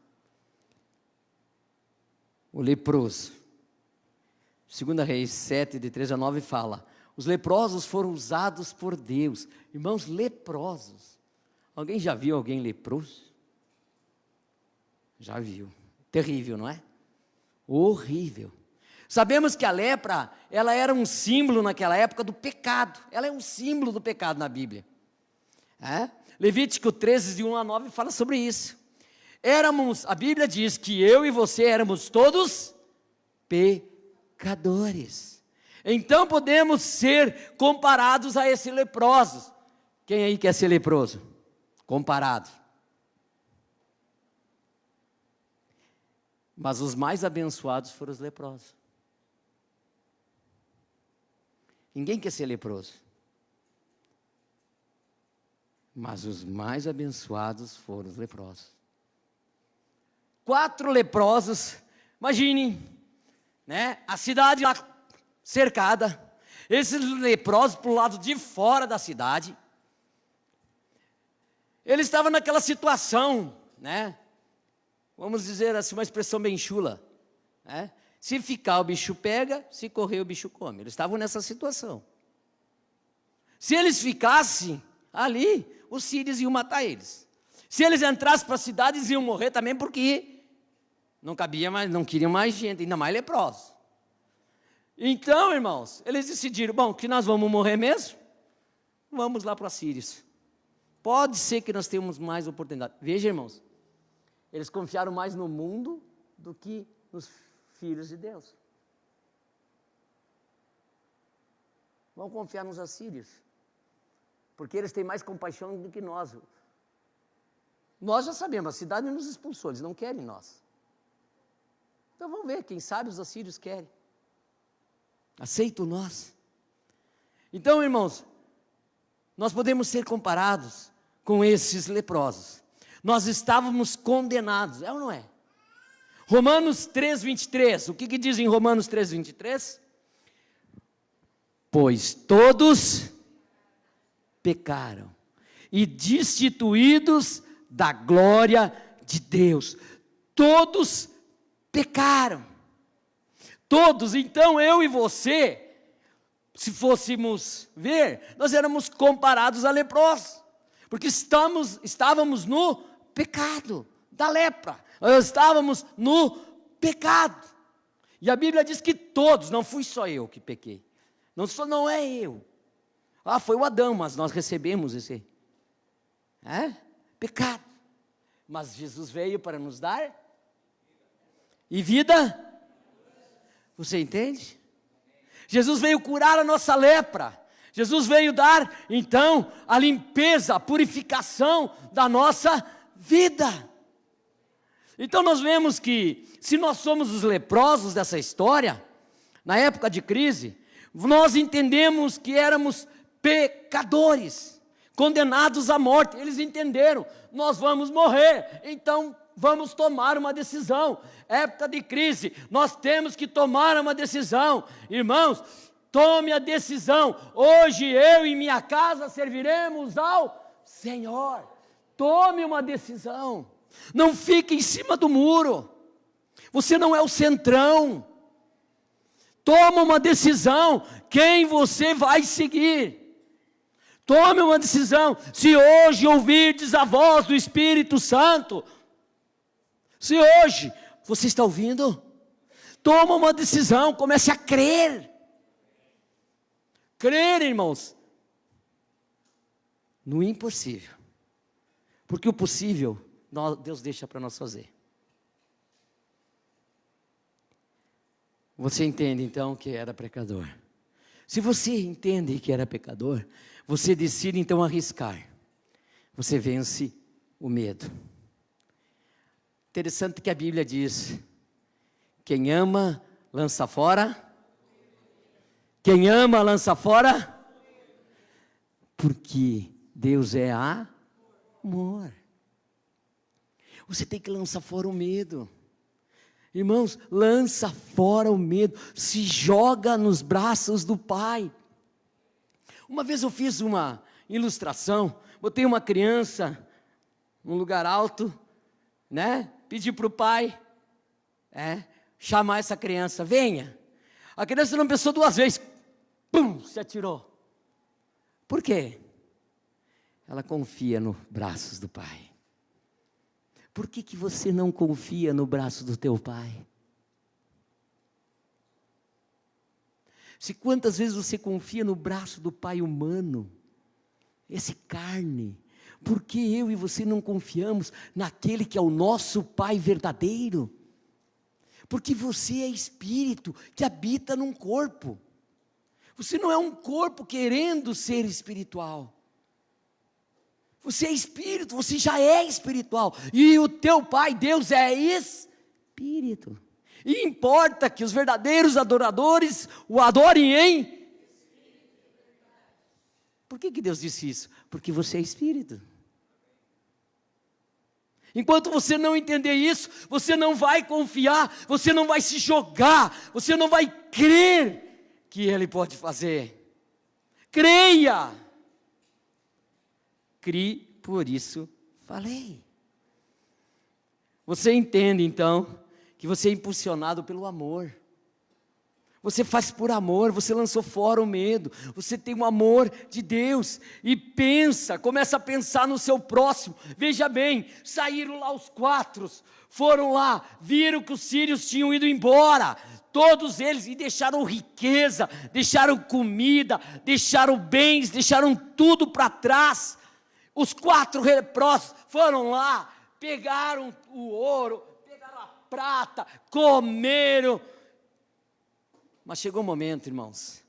O leproso. 2 Reis 7, de 3 a 9 fala, os leprosos foram usados por Deus. Irmãos, leprosos. Alguém já viu alguém leproso? Já viu. Terrível, não é? Horrível. Sabemos que a lepra, ela era um símbolo naquela época do pecado. Ela é um símbolo do pecado na Bíblia. Levítico 13, de 1 a 9, fala sobre isso. A Bíblia diz que eu e você éramos todos pecadores. Então podemos ser comparados a esses leprosos. Quem aí quer ser leproso? Comparado. Mas os mais abençoados foram os leprosos. Ninguém quer ser leproso. Mas os mais abençoados foram os leprosos. 4 leprosos, imagine, né? A cidade lá cercada, esses leprosos para o lado de fora da cidade. Eles estavam naquela situação, né? Vamos dizer assim, uma expressão bem chula, né? Se ficar o bicho pega, se correr o bicho come. Eles estavam nessa situação. Se eles ficassem ali, os sírios iam matar eles. Se eles entrassem para a cidade, eles iam morrer também, porque não cabia mais, não queriam mais gente, ainda mais leprosos. Então, irmãos, eles decidiram, bom, que nós vamos morrer mesmo, vamos lá para os sírios. Pode ser que nós tenhamos mais oportunidade. Veja, irmãos, eles confiaram mais no mundo do que nos filhos de Deus. Vamos confiar nos assírios, porque eles têm mais compaixão do que nós. Nós já sabemos, a cidade nos expulsou, eles não querem nós. Então vamos ver, quem sabe os assírios querem. Aceitam nós. Então, irmãos, nós podemos ser comparados com esses leprosos. Nós estávamos condenados, é ou não é? Romanos 3, 23, o que diz em Romanos 3, 23? Pois todos pecaram e destituídos da glória de Deus. Todos pecaram. Todos, então eu e você, se fôssemos ver, nós éramos comparados a leprosos, porque estávamos no pecado da lepra, nós estávamos no pecado, e a Bíblia diz que todos, não fui só eu que pequei, não é eu, foi o Adão, mas nós recebemos esse pecado, mas Jesus veio para nos dar e vida. Você entende? Jesus veio curar a nossa lepra. Jesus veio dar, então, a limpeza, a purificação da nossa vida. Então nós vemos que, se nós somos os leprosos dessa história, na época de crise, nós entendemos que éramos pecadores, condenados à morte. Eles entenderam, nós vamos morrer, então vamos tomar uma decisão. Época de crise, nós temos que tomar uma decisão. Irmãos, tome a decisão. Hoje eu e minha casa serviremos ao Senhor. Tome uma decisão. Não fique em cima do muro. Você não é o centrão. Toma uma decisão. Quem você vai seguir? Tome uma decisão. Se hoje ouvirdes a voz do Espírito Santo, se hoje você está ouvindo, toma uma decisão, comece a crer. Crer, irmãos, no impossível. Porque o possível, Deus deixa para nós fazer. Você entende então que era pecador. Se você entende que era pecador, você decide então arriscar. Você vence o medo. Interessante que a Bíblia diz: quem ama, lança fora. Quem ama, lança fora. Porque Deus é amor. Você tem que lançar fora o medo. Irmãos, lança fora o medo. Se joga nos braços do Pai. Uma vez eu fiz uma ilustração. Botei uma criança num lugar alto, né? Pedi para o pai chamar essa criança. Venha. A criança não pensou duas vezes. Pum, se atirou. Por quê? Ela confia nos braços do Pai. Por que você não confia no braço do teu Pai? Se quantas vezes você confia no braço do Pai humano, esse carne, por que eu e você não confiamos naquele que é o nosso Pai verdadeiro? Porque você é espírito que habita num corpo. Você não é um corpo querendo ser espiritual. Você é espírito, você já é espiritual. E o teu Pai, Deus, é espírito. E importa que os verdadeiros adoradores o adorem em... Por que Deus disse isso? Porque você é espírito. Enquanto você não entender isso, você não vai confiar, você não vai se jogar, você não vai crer que Ele pode fazer. Creia. Crie, por isso falei. Você entende então que você é impulsionado pelo amor. Você faz por amor, você lançou fora o medo, você tem o amor de Deus e começa a pensar no seu próximo. Veja bem, saíram lá os 4, foram lá, viram que os sírios tinham ido embora, todos eles, e deixaram riqueza, deixaram comida, deixaram bens, deixaram tudo para trás. Os 4 leprosos foram lá, pegaram o ouro, pegaram a prata, comeram. Mas chegou um momento, irmãos,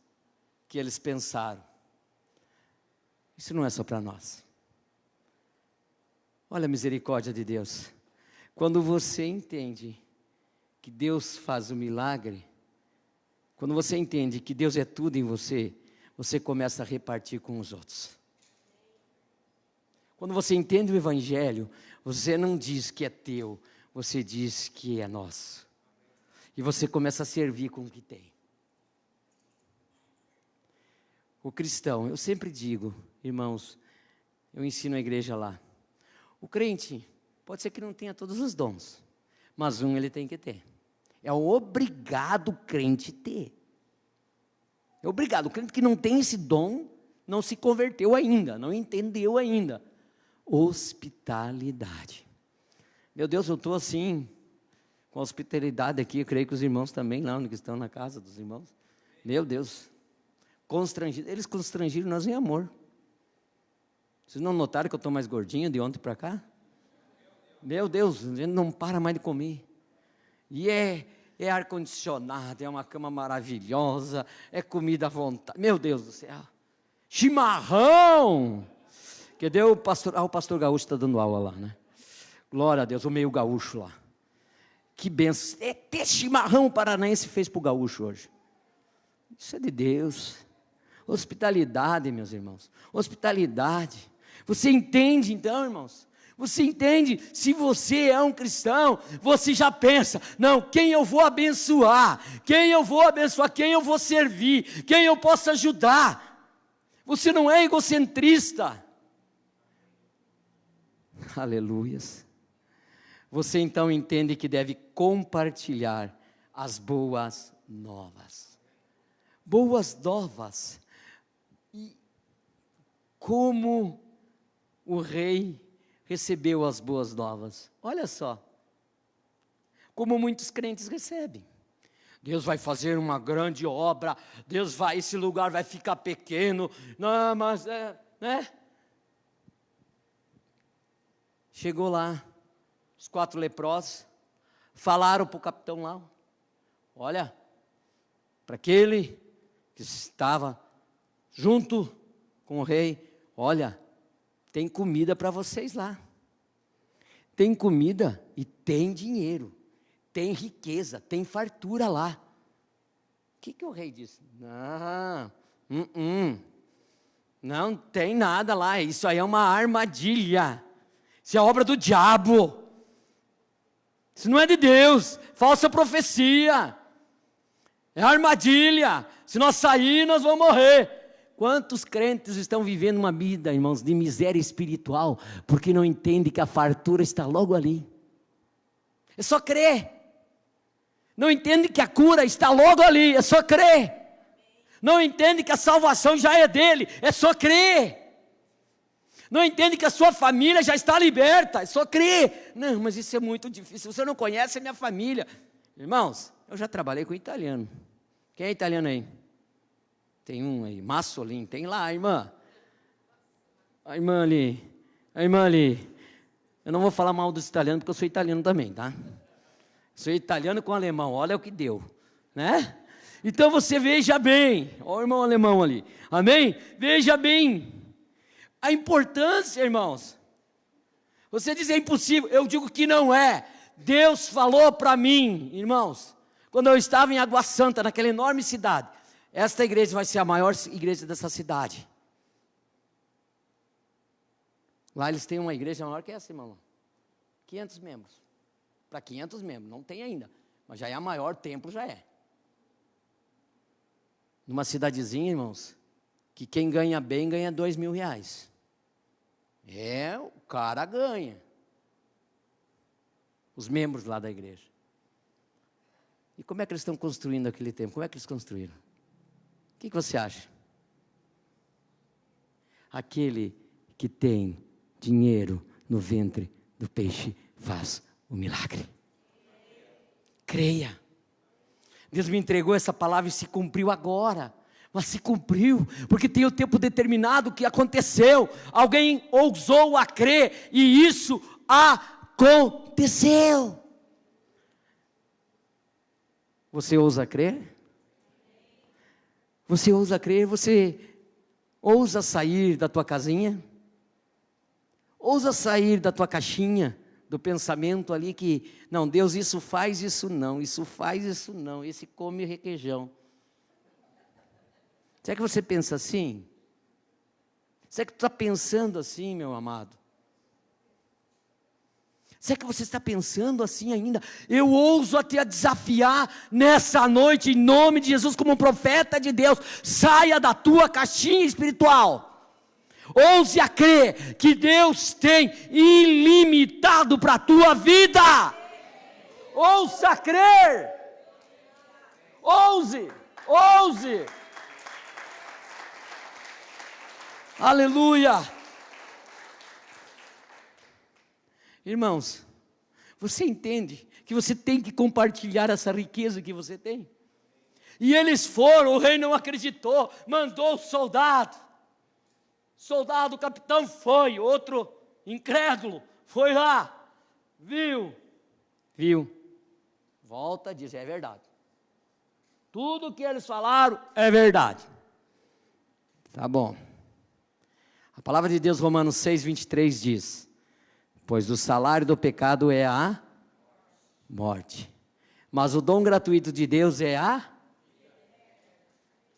que eles pensaram: isso não é só para nós. Olha a misericórdia de Deus. Quando você entende que Deus faz o milagre, quando você entende que Deus é tudo em você, você começa a repartir com os outros. Quando você entende o Evangelho, você não diz que é teu, você diz que é nosso. E você começa a servir com o que tem. O cristão, eu sempre digo, irmãos, eu ensino a igreja lá. O crente, pode ser que não tenha todos os dons, mas um ele tem que ter. É obrigado o crente ter. É obrigado. O crente que não tem esse dom, não se converteu ainda, não entendeu ainda. Hospitalidade. Meu Deus, eu estou assim, com hospitalidade aqui, eu creio que os irmãos também, lá onde estão na casa dos irmãos. Meu Deus. Constrangido. Eles constrangiram nós em amor. Vocês não notaram que eu estou mais gordinho de ontem para cá? Meu Deus, a gente não para mais de comer. E é ar-condicionado, é uma cama maravilhosa, é comida à vontade. Meu Deus do céu. Chimarrão! Que deu o pastor gaúcho está dando aula lá, né? Glória a Deus, o meio gaúcho lá. Que benção. Até chimarrão o paranaense fez para o gaúcho hoje. Isso é de Deus. Hospitalidade, meus irmãos. Hospitalidade. Você entende então, irmãos? Você entende? Se você é um cristão, você já pensa, não, quem eu vou abençoar? Quem eu vou abençoar? Quem eu vou servir? Quem eu posso ajudar? Você não é egocentrista. Aleluias. Você então entende que deve compartilhar as boas novas. Boas novas. E como o rei recebeu as boas novas? Olha só. Como muitos crentes recebem. Deus vai fazer uma grande obra. Esse lugar vai ficar pequeno. Não, mas né? Chegou lá, os 4 leprosos, falaram para o capitão lá, olha, para aquele que estava junto com o rei, olha, tem comida para vocês lá, tem comida e tem dinheiro, tem riqueza, tem fartura lá. O que o rei disse? Não tem nada lá, isso aí é uma armadilha, isso é obra do diabo. Isso não é de Deus, falsa profecia, é armadilha, se nós sair nós vamos morrer. Quantos crentes estão vivendo uma vida, irmãos, de miséria espiritual, porque não entendem que a fartura está logo ali, é só crer, não entende que a cura está logo ali, é só crer, não entende que a salvação já é dele, é só crer, não entende que a sua família já está liberta, é só crer. Não, mas isso é muito difícil, você não conhece a minha família. Irmãos, eu já trabalhei com italiano. Quem é italiano aí? Tem um aí, Massolin, tem lá a irmã. A irmã ali. Eu não vou falar mal dos italianos, porque eu sou italiano também, tá? Sou italiano com alemão, olha o que deu, né? Então você veja bem, olha o irmão alemão ali, amém? Veja bem a importância, irmãos. Você diz é impossível, eu digo que não é. Deus falou para mim, irmãos, quando eu estava em Água Santa, naquela enorme cidade, esta igreja vai ser a maior igreja dessa cidade. Lá eles têm uma igreja maior que essa, irmão. 500 membros. Para 500 membros, não tem ainda, mas já é a maior, templo já é. Numa cidadezinha, irmãos, que quem ganha bem ganha 2.000 reais. O cara ganha. Os membros lá da igreja. E como é que eles estão construindo aquele templo? Como é que eles construíram? O que você acha? Aquele que tem dinheiro no ventre do peixe faz o milagre. Creia. Deus me entregou essa palavra e se cumpriu agora. Mas se cumpriu, porque tem o tempo determinado que aconteceu. Alguém ousou a crer e isso aconteceu. Você ousa crer? Você ousa crer? Você ousa sair da tua casinha? Ousa sair da tua caixinha, do pensamento ali que, não, Deus isso faz, isso não, isso faz, isso não, esse come requeijão. Será que você pensa assim? Será que tu está pensando assim, meu amado? Será que você está pensando assim ainda? Eu ouso a te desafiar nessa noite, em nome de Jesus, como um profeta de Deus. Saia da tua caixinha espiritual. Ouse a crer que Deus tem ilimitado para a tua vida. Ouça a crer. Ouse. Aleluia. Irmãos, você entende que você tem que compartilhar essa riqueza que você tem? E eles foram, o rei não acreditou, mandou o soldado, o capitão foi, outro incrédulo, foi lá, viu, volta a dizer, é verdade, tudo que eles falaram é verdade, tá bom. A palavra de Deus, Romanos 6, 23 diz, pois o salário do pecado é a morte. Mas o dom gratuito de Deus é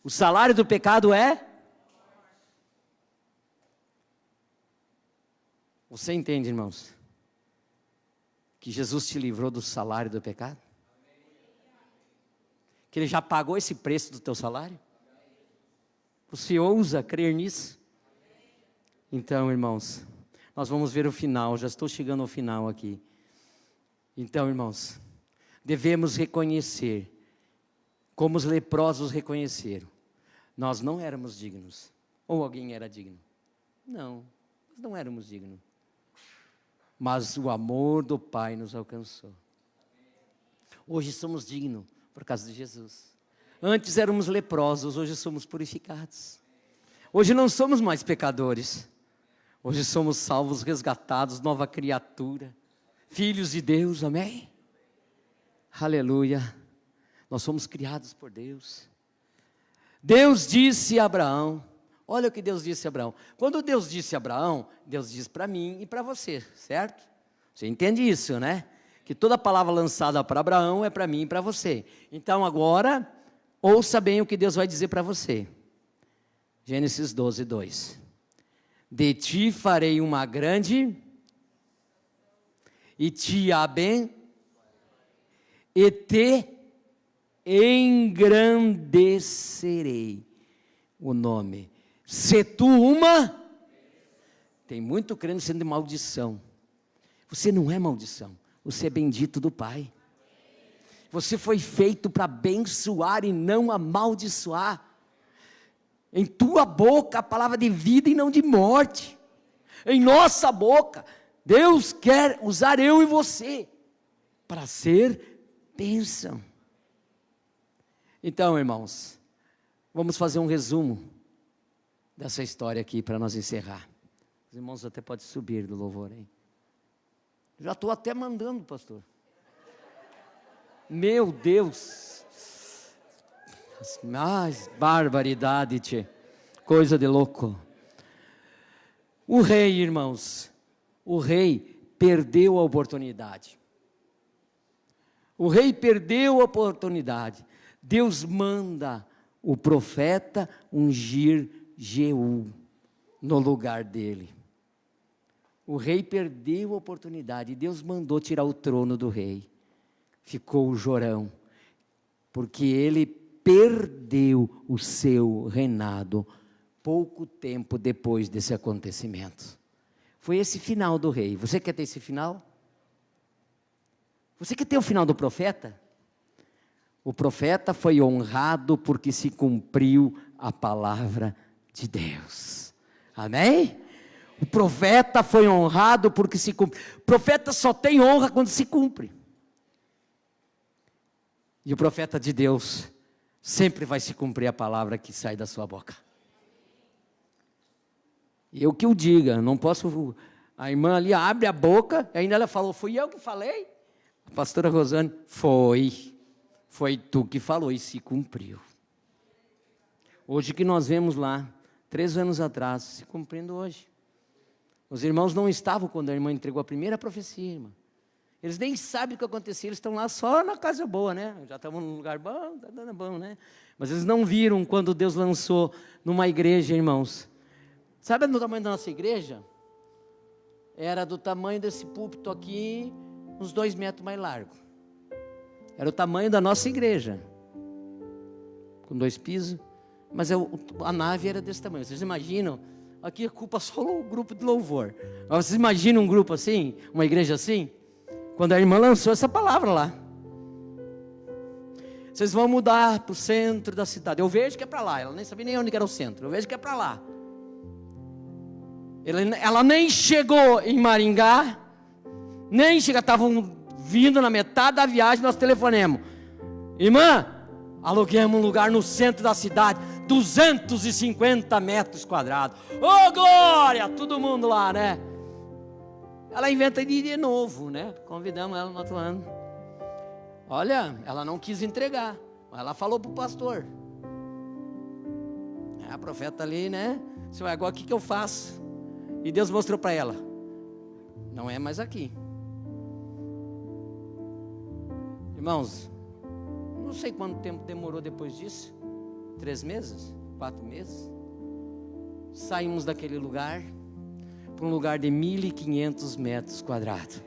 o salário do pecado é? Você entende, irmãos? Que Jesus te livrou do salário do pecado? Que Ele já pagou esse preço do teu salário? Você ousa crer nisso? Então, irmãos, nós vamos ver o final, já estou chegando ao final aqui. Então, irmãos, devemos reconhecer, como os leprosos reconheceram, nós não éramos dignos. Ou alguém era digno? Não, nós não éramos dignos. Mas o amor do Pai nos alcançou. Hoje somos dignos por causa de Jesus. Antes éramos leprosos, hoje somos purificados. Hoje não somos mais pecadores. Hoje somos salvos, resgatados, nova criatura. Filhos de Deus, amém? Aleluia. Nós somos criados por Deus. Deus disse a Abraão, olha o que Deus disse a Abraão. Quando Deus disse a Abraão, Deus diz para mim e para você, certo? Você entende isso, né? Que toda palavra lançada para Abraão é para mim e para você. Então agora, ouça bem o que Deus vai dizer para você. Gênesis 12, 2. De ti farei uma grande e te e te engrandecerei o nome. Se tu uma, tem muito crente sendo de maldição. Você não é maldição, você é bendito do Pai. Você foi feito para abençoar e não amaldiçoar. Em tua boca a palavra de vida e não de morte. Em nossa boca, Deus quer usar eu e você para ser bênção. Então, irmãos, vamos fazer um resumo dessa história aqui para nós encerrar. Os irmãos até podem subir do louvor, hein? Já estou até mandando, pastor. Meu Deus. Mas barbaridade, tchê. Coisa de louco. O rei, irmãos, o rei perdeu a oportunidade. O rei perdeu a oportunidade. Deus manda o profeta ungir Jeú no lugar dele. O rei perdeu a oportunidade. Deus mandou tirar o trono do rei. Ficou o Jorão, porque ele perdeu o seu reinado pouco tempo depois desse acontecimento. Foi esse final do rei. Você quer ter esse final? Você quer ter o final do profeta? O profeta foi honrado porque se cumpriu a palavra de Deus. Amém? O profeta foi honrado porque se cumpre. O profeta só tem honra quando se cumpre. E o profeta de Deus sempre vai se cumprir a palavra que sai da sua boca. Eu que o diga, não posso. A irmã ali abre a boca, e ainda ela falou, fui eu que falei? A pastora Rosane, foi tu que falou e se cumpriu. Hoje que nós vemos lá, 3 anos atrás, se cumprindo hoje. Os irmãos não estavam quando a irmã entregou a primeira profecia, irmã. Eles nem sabem o que aconteceu, eles estão lá só na casa boa, né? Já estavam num lugar bom, está dando bom, né? Mas eles não viram quando Deus lançou numa igreja, irmãos. Sabe o tamanho da nossa igreja? Era do tamanho desse púlpito aqui, uns 2 metros mais largo. Era o tamanho da nossa igreja. Com 2 pisos. Mas a nave era desse tamanho. Vocês imaginam? Aqui ocupa só o grupo de louvor. Vocês imaginam um grupo assim? Uma igreja assim? Quando a irmã lançou essa palavra lá. Vocês vão mudar para o centro da cidade. Eu vejo que é para lá. Ela nem sabia nem onde era o centro. Eu vejo que é para lá. Ela nem chegou em Maringá. Nem chegou. Estavam vindo na metade da viagem. Nós telefonemos. Irmã, aluguemos um lugar no centro da cidade. 250 metros quadrados. Ô, glória! Todo mundo lá, né? Ela inventa de novo, né? Convidamos ela no outro ano. Olha, ela não quis entregar. Ela falou para o pastor. A profeta ali, né? Senhor, agora o que eu faço? E Deus mostrou para ela. Não é mais aqui. Irmãos, não sei quanto tempo demorou depois disso. 3 meses? 4 meses? Saímos daquele lugar para um lugar de 1.500 metros quadrados,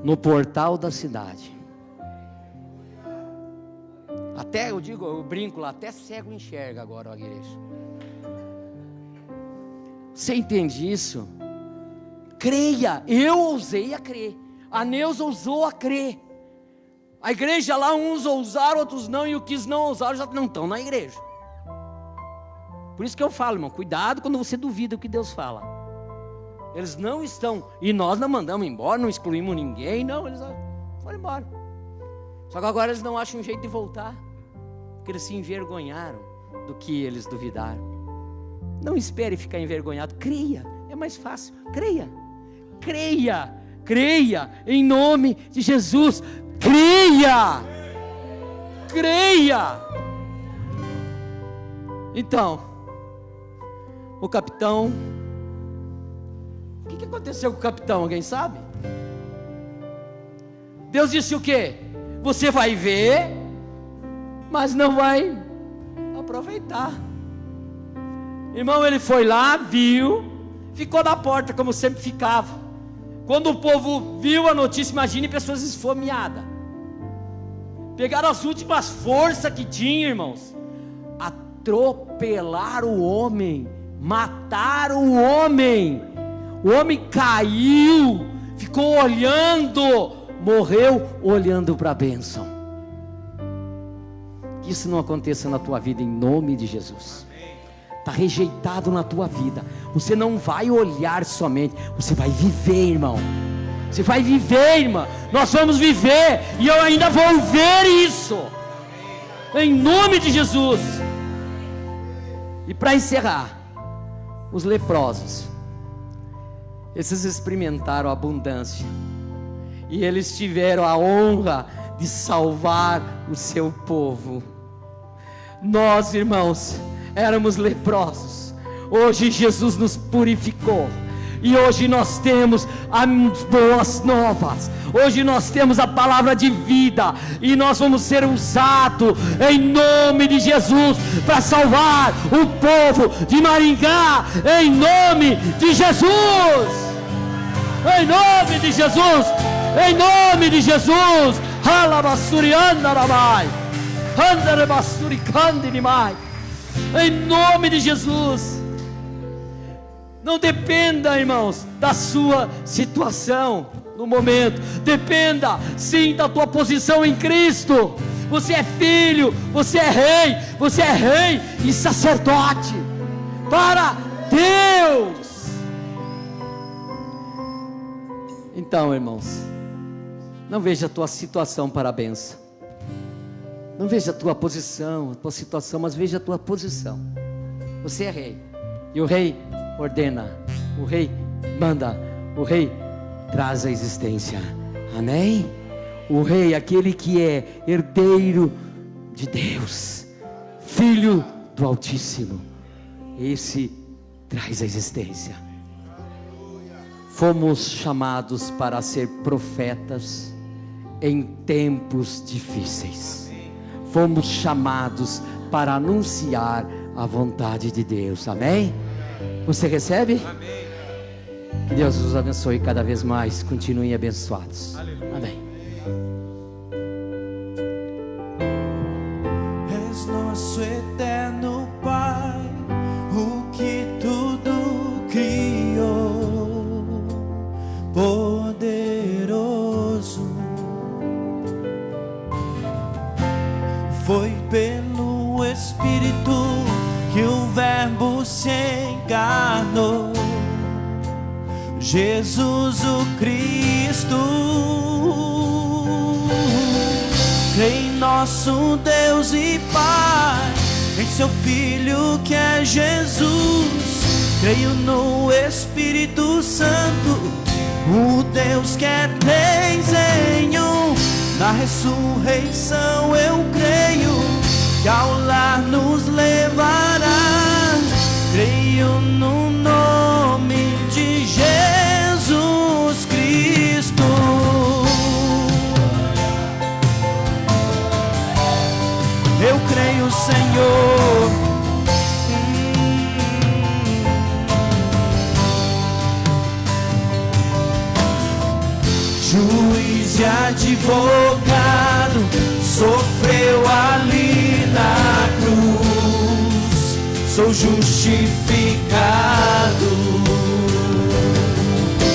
no portal da cidade. Até, eu brinco lá, até cego enxerga agora a igreja. Você entende isso? Creia. Eu ousei a crer, a Neuza ousou a crer. A igreja lá, uns ousaram, outros não, e os que não ousaram já não estão na igreja. Por isso que eu falo, irmão, cuidado quando você duvida o que Deus fala. Eles não estão, e nós não mandamos embora, não excluímos ninguém, não, eles foram embora. Só que agora eles não acham um jeito de voltar, porque eles se envergonharam do que eles duvidaram. Não espere ficar envergonhado, creia, é mais fácil, creia, creia, creia, em nome de Jesus, creia, creia. Então, o capitão, o que aconteceu com o capitão? Alguém sabe? Deus disse o quê? Você vai ver, mas não vai aproveitar. Irmão, ele foi lá, viu, ficou na porta como sempre ficava. Quando o povo viu a notícia, imagine pessoas esfomeadas, pegaram as últimas forças que tinha, irmãos, atropelaram o homem, mataram o homem caiu, ficou olhando, morreu olhando para a bênção. Que isso não aconteça na tua vida em nome de Jesus. Está rejeitado na tua vida. Você não vai olhar somente, você vai viver, irmão. Você vai viver, irmã. Nós vamos viver, e eu ainda vou ver isso, em nome de Jesus. E para encerrar, os leprosos, esses experimentaram a abundância, e eles tiveram a honra de salvar o seu povo. Nós, irmãos, éramos leprosos, hoje Jesus nos purificou, e hoje nós temos as boas novas, hoje nós temos a palavra de vida, e nós vamos ser usados em nome de Jesus para salvar o povo de Maringá, em nome de Jesus, em nome de Jesus, em nome de Jesus. Em nome de Jesus. Não dependa, irmãos, da sua situação no momento. Dependa sim da tua posição em Cristo. Você é filho, você é rei e sacerdote para Deus. Então, irmãos, não veja a tua situação para a bênção. Não veja a tua posição, a tua situação, mas veja a tua posição. Você é rei, e o rei ordena, o rei manda, o rei traz a existência. Amém? O rei, aquele que é herdeiro de Deus, filho do Altíssimo, esse traz a existência. Fomos chamados para ser profetas em tempos difíceis. Fomos chamados para anunciar a vontade de Deus. Amém? Você recebe? Amém. Que Deus os abençoe cada vez mais. Continuem abençoados. Aleluia. Amém. És nosso eterno Pai, o que tudo criou, poderoso. Foi pelo Espírito que o Verbo se encarnou, Jesus o Cristo. Em nosso Deus e Pai, em seu Filho que é Jesus. Creio no Espírito Santo, o Deus que é três em um. Na ressurreição eu creio, que ao lar nos levará. Creio no nome de Jesus Cristo. eu creio, Senhor. Juiz e advogado sofreu ali na cruz, sou justificado.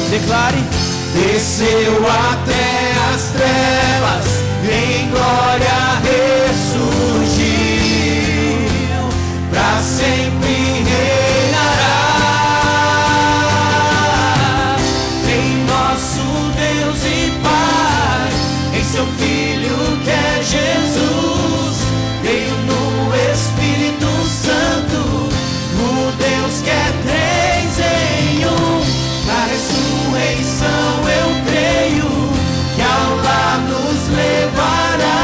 Declare: desceu até as trevas, em glória ressurgiu, pra sempre reinará. Em nosso Deus e Pai, em seu Filho que é Jesus, creio no Espírito Santo, o Deus que é três em um. Na ressurreição eu creio, que ao lar nos levará.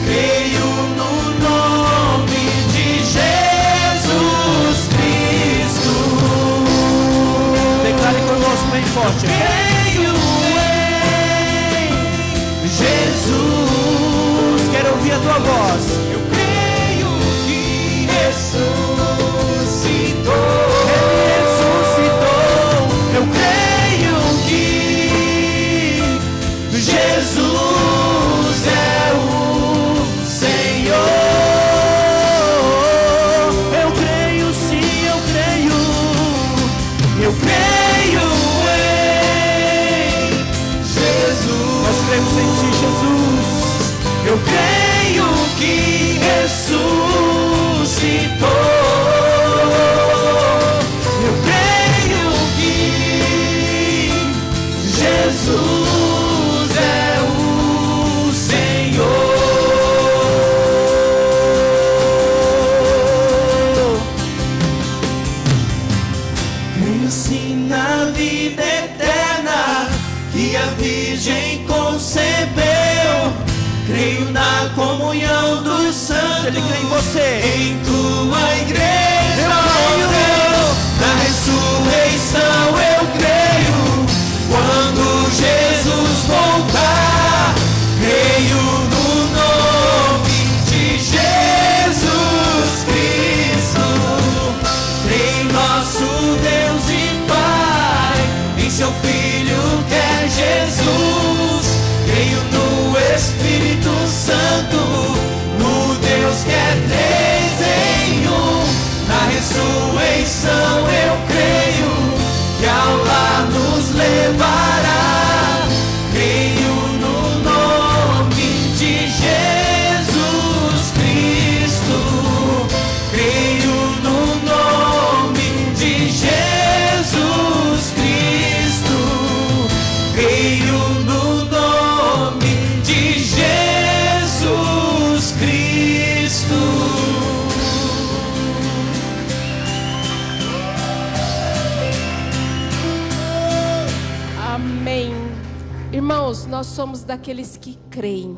Creio no nome de Jesus Cristo. Declare conosco bem forte. Creio em Jesus. Quero ouvir a tua voz. Eu creio que ressuscitou. Eu creio que Jesus é o Senhor. Eu creio, sim, eu creio. Eu creio em Jesus. Nós cremos em ti, Jesus. Eu creio que ressuscitou. Jesus é o Senhor. Creio sim na vida eterna que a Virgem concebeu. Creio na comunhão dos santos. Ele crê em você, em tua igreja. Eu creio na ressurreição. Eu creio quando Jesus voltar. Creio no nome de Jesus Cristo. Creio em nosso Deus e Pai, em seu Filho que é Jesus. Creio no Espírito Santo, no Deus que é três em um. Na ressurreição eu creio, que ao lar nos levará. Creio no nome de Jesus Cristo. Creio no nome de Jesus Cristo. Creio no nome de Jesus Cristo. Amém. Irmãos, nós somos daqueles que creem.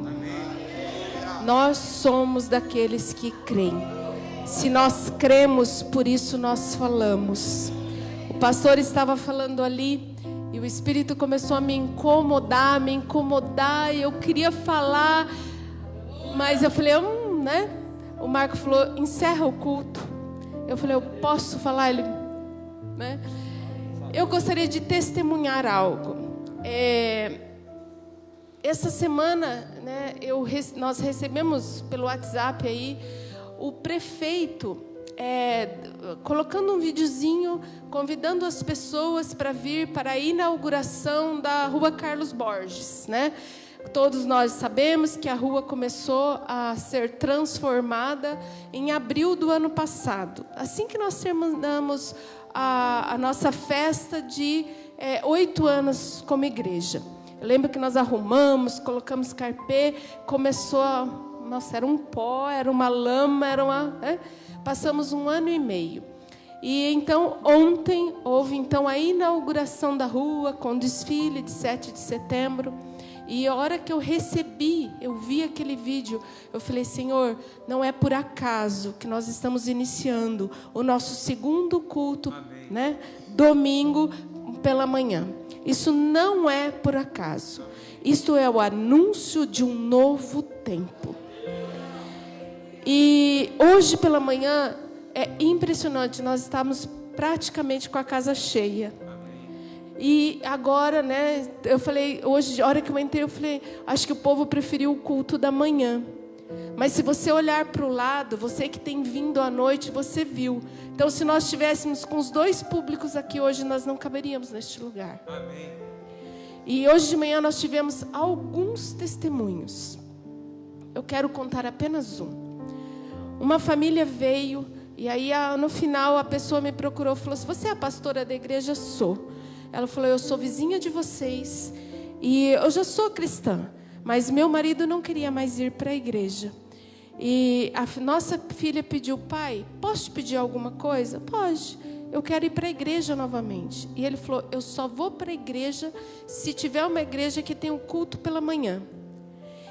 Nós somos daqueles que creem. Se nós cremos, por isso nós falamos. O pastor estava falando ali e o Espírito começou a me incomodar, e eu queria falar, mas eu falei, né? O Marco falou, encerra o culto. Eu falei, eu posso falar? Ele, né? Eu gostaria de testemunhar algo. Essa semana, né, nós recebemos pelo WhatsApp aí o prefeito colocando um videozinho, convidando as pessoas para vir para a inauguração da Rua Carlos Borges, né? Todos nós sabemos que a rua começou a ser transformada em abril do ano passado. Assim que nós terminamos a nossa festa de 8 anos como igreja. Eu lembro que nós arrumamos, colocamos carpê, nossa, era um pó, era uma lama, passamos 1 ano e meio. E então, ontem, houve então a inauguração da rua, com desfile de 7 de setembro. E a hora que eu vi aquele vídeo, eu falei, Senhor, não é por acaso que nós estamos iniciando o nosso segundo culto, né? Domingo pela manhã. Isso não é por acaso. Isto é o anúncio de um novo tempo. hoje pela manhã é impressionante, nós estamos praticamente com a casa cheia. E agora, né, eu falei, hoje, a hora que eu entrei, eu falei, acho que o povo preferiu o culto da manhã. Mas se você olhar para o lado, você que tem vindo à noite, você viu. Então, se nós estivéssemos com os 2 públicos aqui hoje, nós não caberíamos neste lugar. Amém. E hoje de manhã nós tivemos alguns testemunhos. Eu quero contar apenas um. Uma família veio, e aí no final a pessoa me procurou e falou assim, você é a pastora da igreja? Sou. Ela falou, eu sou vizinha de vocês, e eu já sou cristã, mas meu marido não queria mais ir para a igreja. E a nossa filha pediu, pai, posso te pedir alguma coisa? Pode, eu quero ir para a igreja novamente. E ele falou, eu só vou para a igreja se tiver uma igreja que tem um culto pela manhã.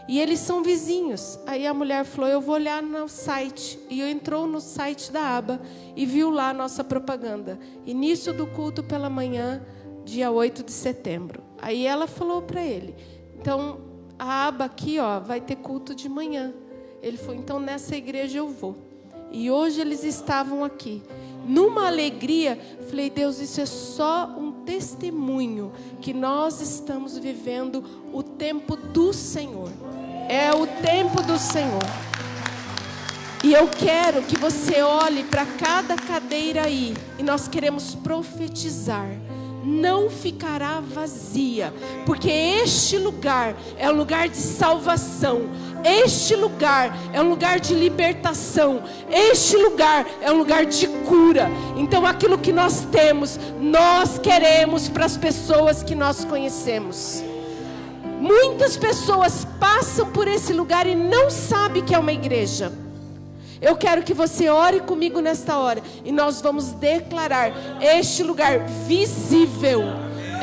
E eles são vizinhos. Aí a mulher falou, eu vou olhar no site. E entrou no site da aba e viu lá a nossa propaganda. Início do culto pela manhã, dia 8 de setembro. Aí ela falou para ele, então a aba aqui, ó, vai ter culto de manhã. Ele falou, então nessa igreja eu vou. E hoje eles estavam aqui. Numa alegria, falei, Deus, isso é só um testemunho que nós estamos vivendo o tempo do Senhor. É o tempo do Senhor. E eu quero que você olhe para cada cadeira aí. E nós queremos profetizar. Não ficará vazia, porque este lugar é um lugar de salvação, este lugar é um lugar de libertação, este lugar é um lugar de cura. Então aquilo que nós temos, nós queremos para as pessoas que nós conhecemos. Muitas pessoas passam por esse lugar e não sabem que é uma igreja. Eu quero que você ore comigo nesta hora. E nós vamos declarar este lugar visível.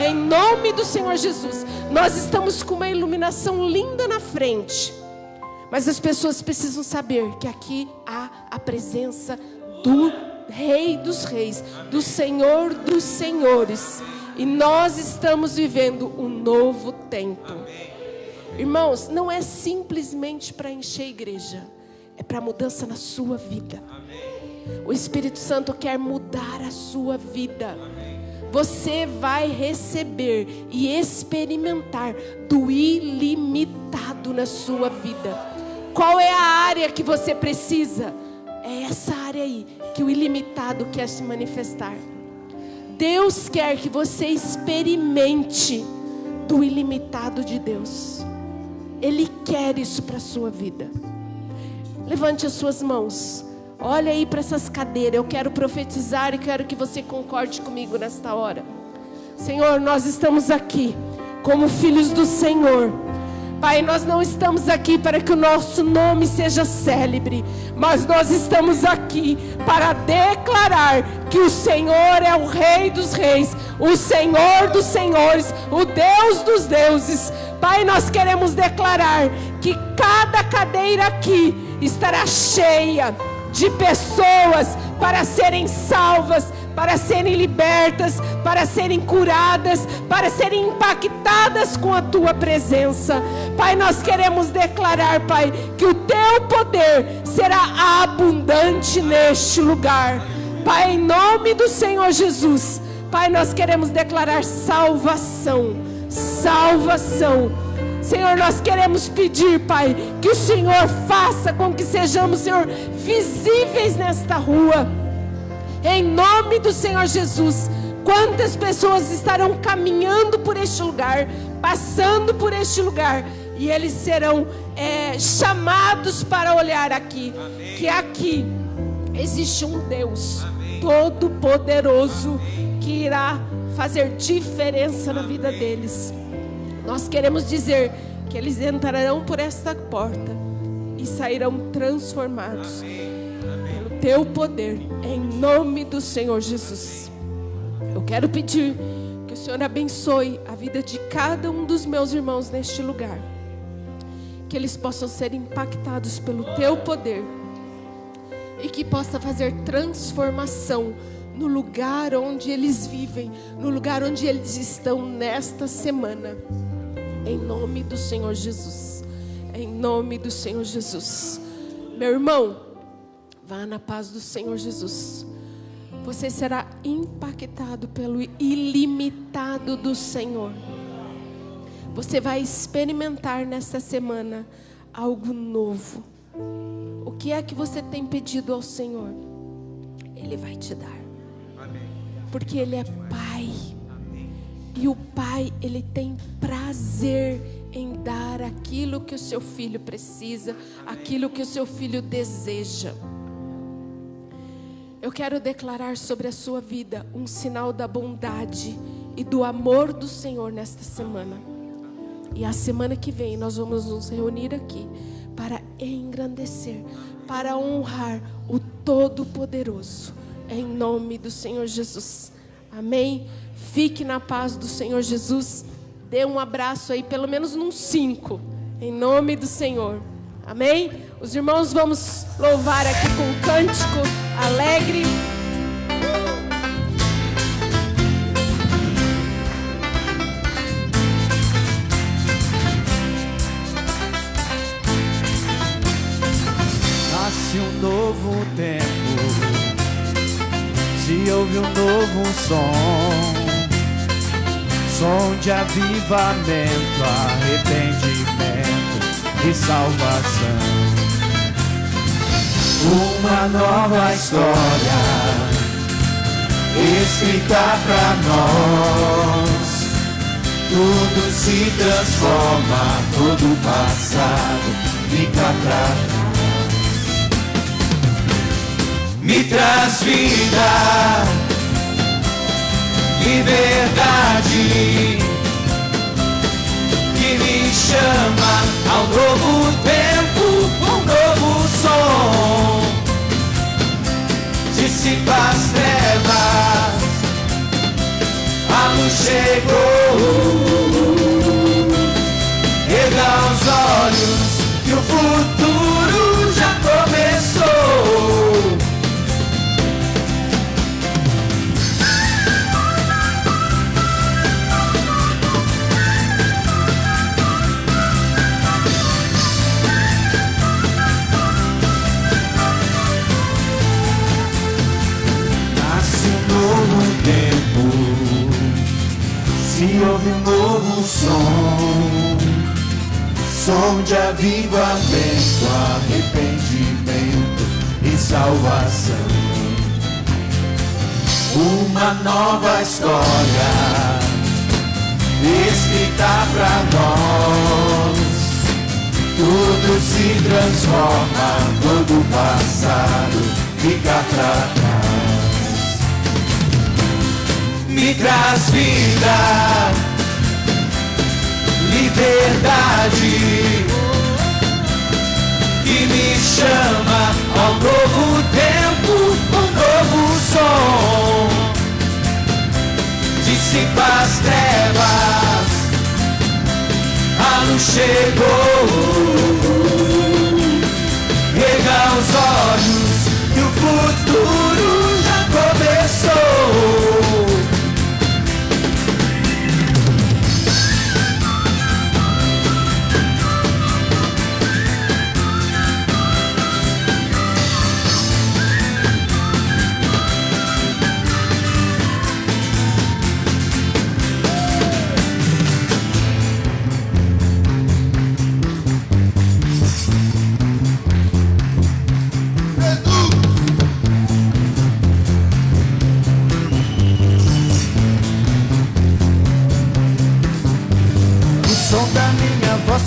Em nome do Senhor Jesus. Nós estamos com uma iluminação linda na frente. Mas as pessoas precisam saber que aqui há a presença do Rei dos Reis. Do Senhor dos Senhores. E nós estamos vivendo um novo tempo. Irmãos, não é simplesmente para encher a igreja. É para mudança na sua vida. O Espírito Santo quer mudar a sua vida. Você vai receber e experimentar do ilimitado na sua vida. Qual é a área que você precisa? É essa área aí que o ilimitado quer se manifestar. Deus quer que você experimente do ilimitado de Deus. Ele quer isso para a sua vida. Levante as suas mãos. Olha aí para essas cadeiras. Eu quero profetizar e quero que você concorde comigo nesta hora. Senhor, nós estamos aqui como filhos do Senhor. Pai, nós não estamos aqui para que o nosso nome seja célebre, mas nós estamos aqui para declarar que o Senhor é o Rei dos Reis, o Senhor dos Senhores, o Deus dos deuses. Pai, nós queremos declarar que cada cadeira aqui estará cheia de pessoas para serem salvas, para serem libertas, para serem curadas, para serem impactadas com a Tua presença. Pai, nós queremos declarar, Pai, que o Teu poder será abundante neste lugar. Pai, em nome do Senhor Jesus, Pai, nós queremos declarar salvação, salvação. Senhor, nós queremos pedir, Pai, que o Senhor faça com que sejamos, Senhor, visíveis nesta rua. Em nome do Senhor Jesus. Quantas pessoas estarão caminhando por este lugar, passando por este lugar, e eles serão chamados para olhar aqui. Amém. Que aqui existe um Deus todo-poderoso que irá fazer diferença na vida deles. Nós queremos dizer que eles entrarão por esta porta e sairão transformados pelo Teu poder, em nome do Senhor Jesus. Eu quero pedir que o Senhor abençoe a vida de cada um dos meus irmãos neste lugar, que eles possam ser impactados pelo Teu poder e que possa fazer transformação no lugar onde eles vivem, no lugar onde eles estão nesta semana. Em nome do Senhor Jesus. Em nome do Senhor Jesus. Meu irmão, Vá na paz do Senhor Jesus. Você será impactado pelo ilimitado do Senhor. Você vai experimentar nesta semana algo novo. O que é que você tem pedido ao Senhor? Ele vai te dar. Porque Ele é Pai. E o Pai, Ele tem prazer em dar aquilo que o seu filho precisa, aquilo que o seu filho deseja. Eu quero declarar sobre a sua vida um sinal da bondade e do amor do Senhor nesta semana. E a semana que vem nós vamos nos reunir aqui para engrandecer, para honrar o Todo-Poderoso, em nome do Senhor Jesus. Amém? Fique na paz do Senhor Jesus. Dê um abraço aí, pelo menos num 5, em nome do Senhor. Amém? Os irmãos vamos louvar aqui com um cântico alegre. Nasce um novo tempo, se ouve um novo som de avivamento, arrependimento e salvação. Uma nova história escrita pra nós. Tudo se transforma, todo o passado fica pra trás. Me traz vida, liberdade, que me chama ao novo tempo, um novo som. Dissipa as trevas, a luz chegou. Erga os olhos, que o futuro já começou. Se ouve um novo som de avivamento, arrependimento e salvação. Uma nova história escrita pra nós. Tudo se transforma, todo o passado fica pra trás. Me traz vida, liberdade, e me chama ao novo tempo, um novo som. Dissipa as trevas, a luz chegou. Erga os olhos, que o futuro já começou.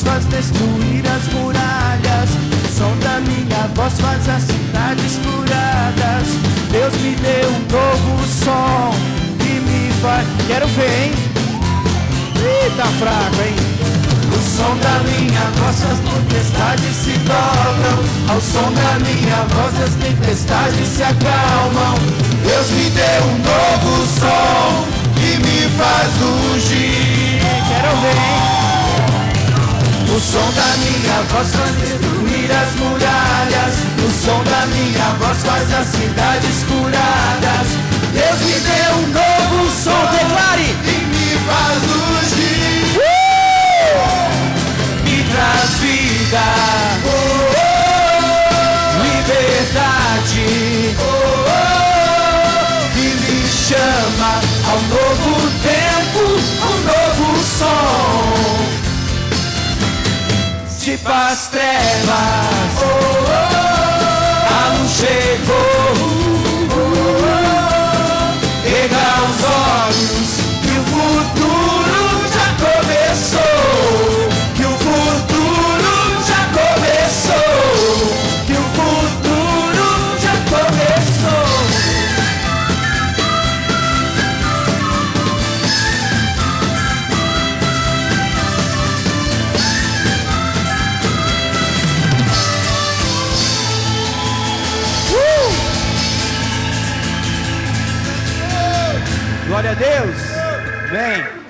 Faz destruir as muralhas, o som da minha voz faz as cidades curadas. Deus me deu um novo som que me faz... Quero ver, hein? Ih, tá fraco, hein? O som da minha voz as tempestades se dobram. Ao som da minha voz as tempestades se acalmam. Deus me deu um novo som que me faz rugir. Quero ver, hein? O som da minha voz faz destruir as muralhas. O som da minha voz faz as cidades curadas. Deus me deu um novo som, declare, e me faz rugir. Me traz vida, liberdade, dispa as trevas. A luz chegou. Erga os olhos, que o futuro já começou. Que o futuro já começou. Que o futuro já começou. Glória a Deus. Vem.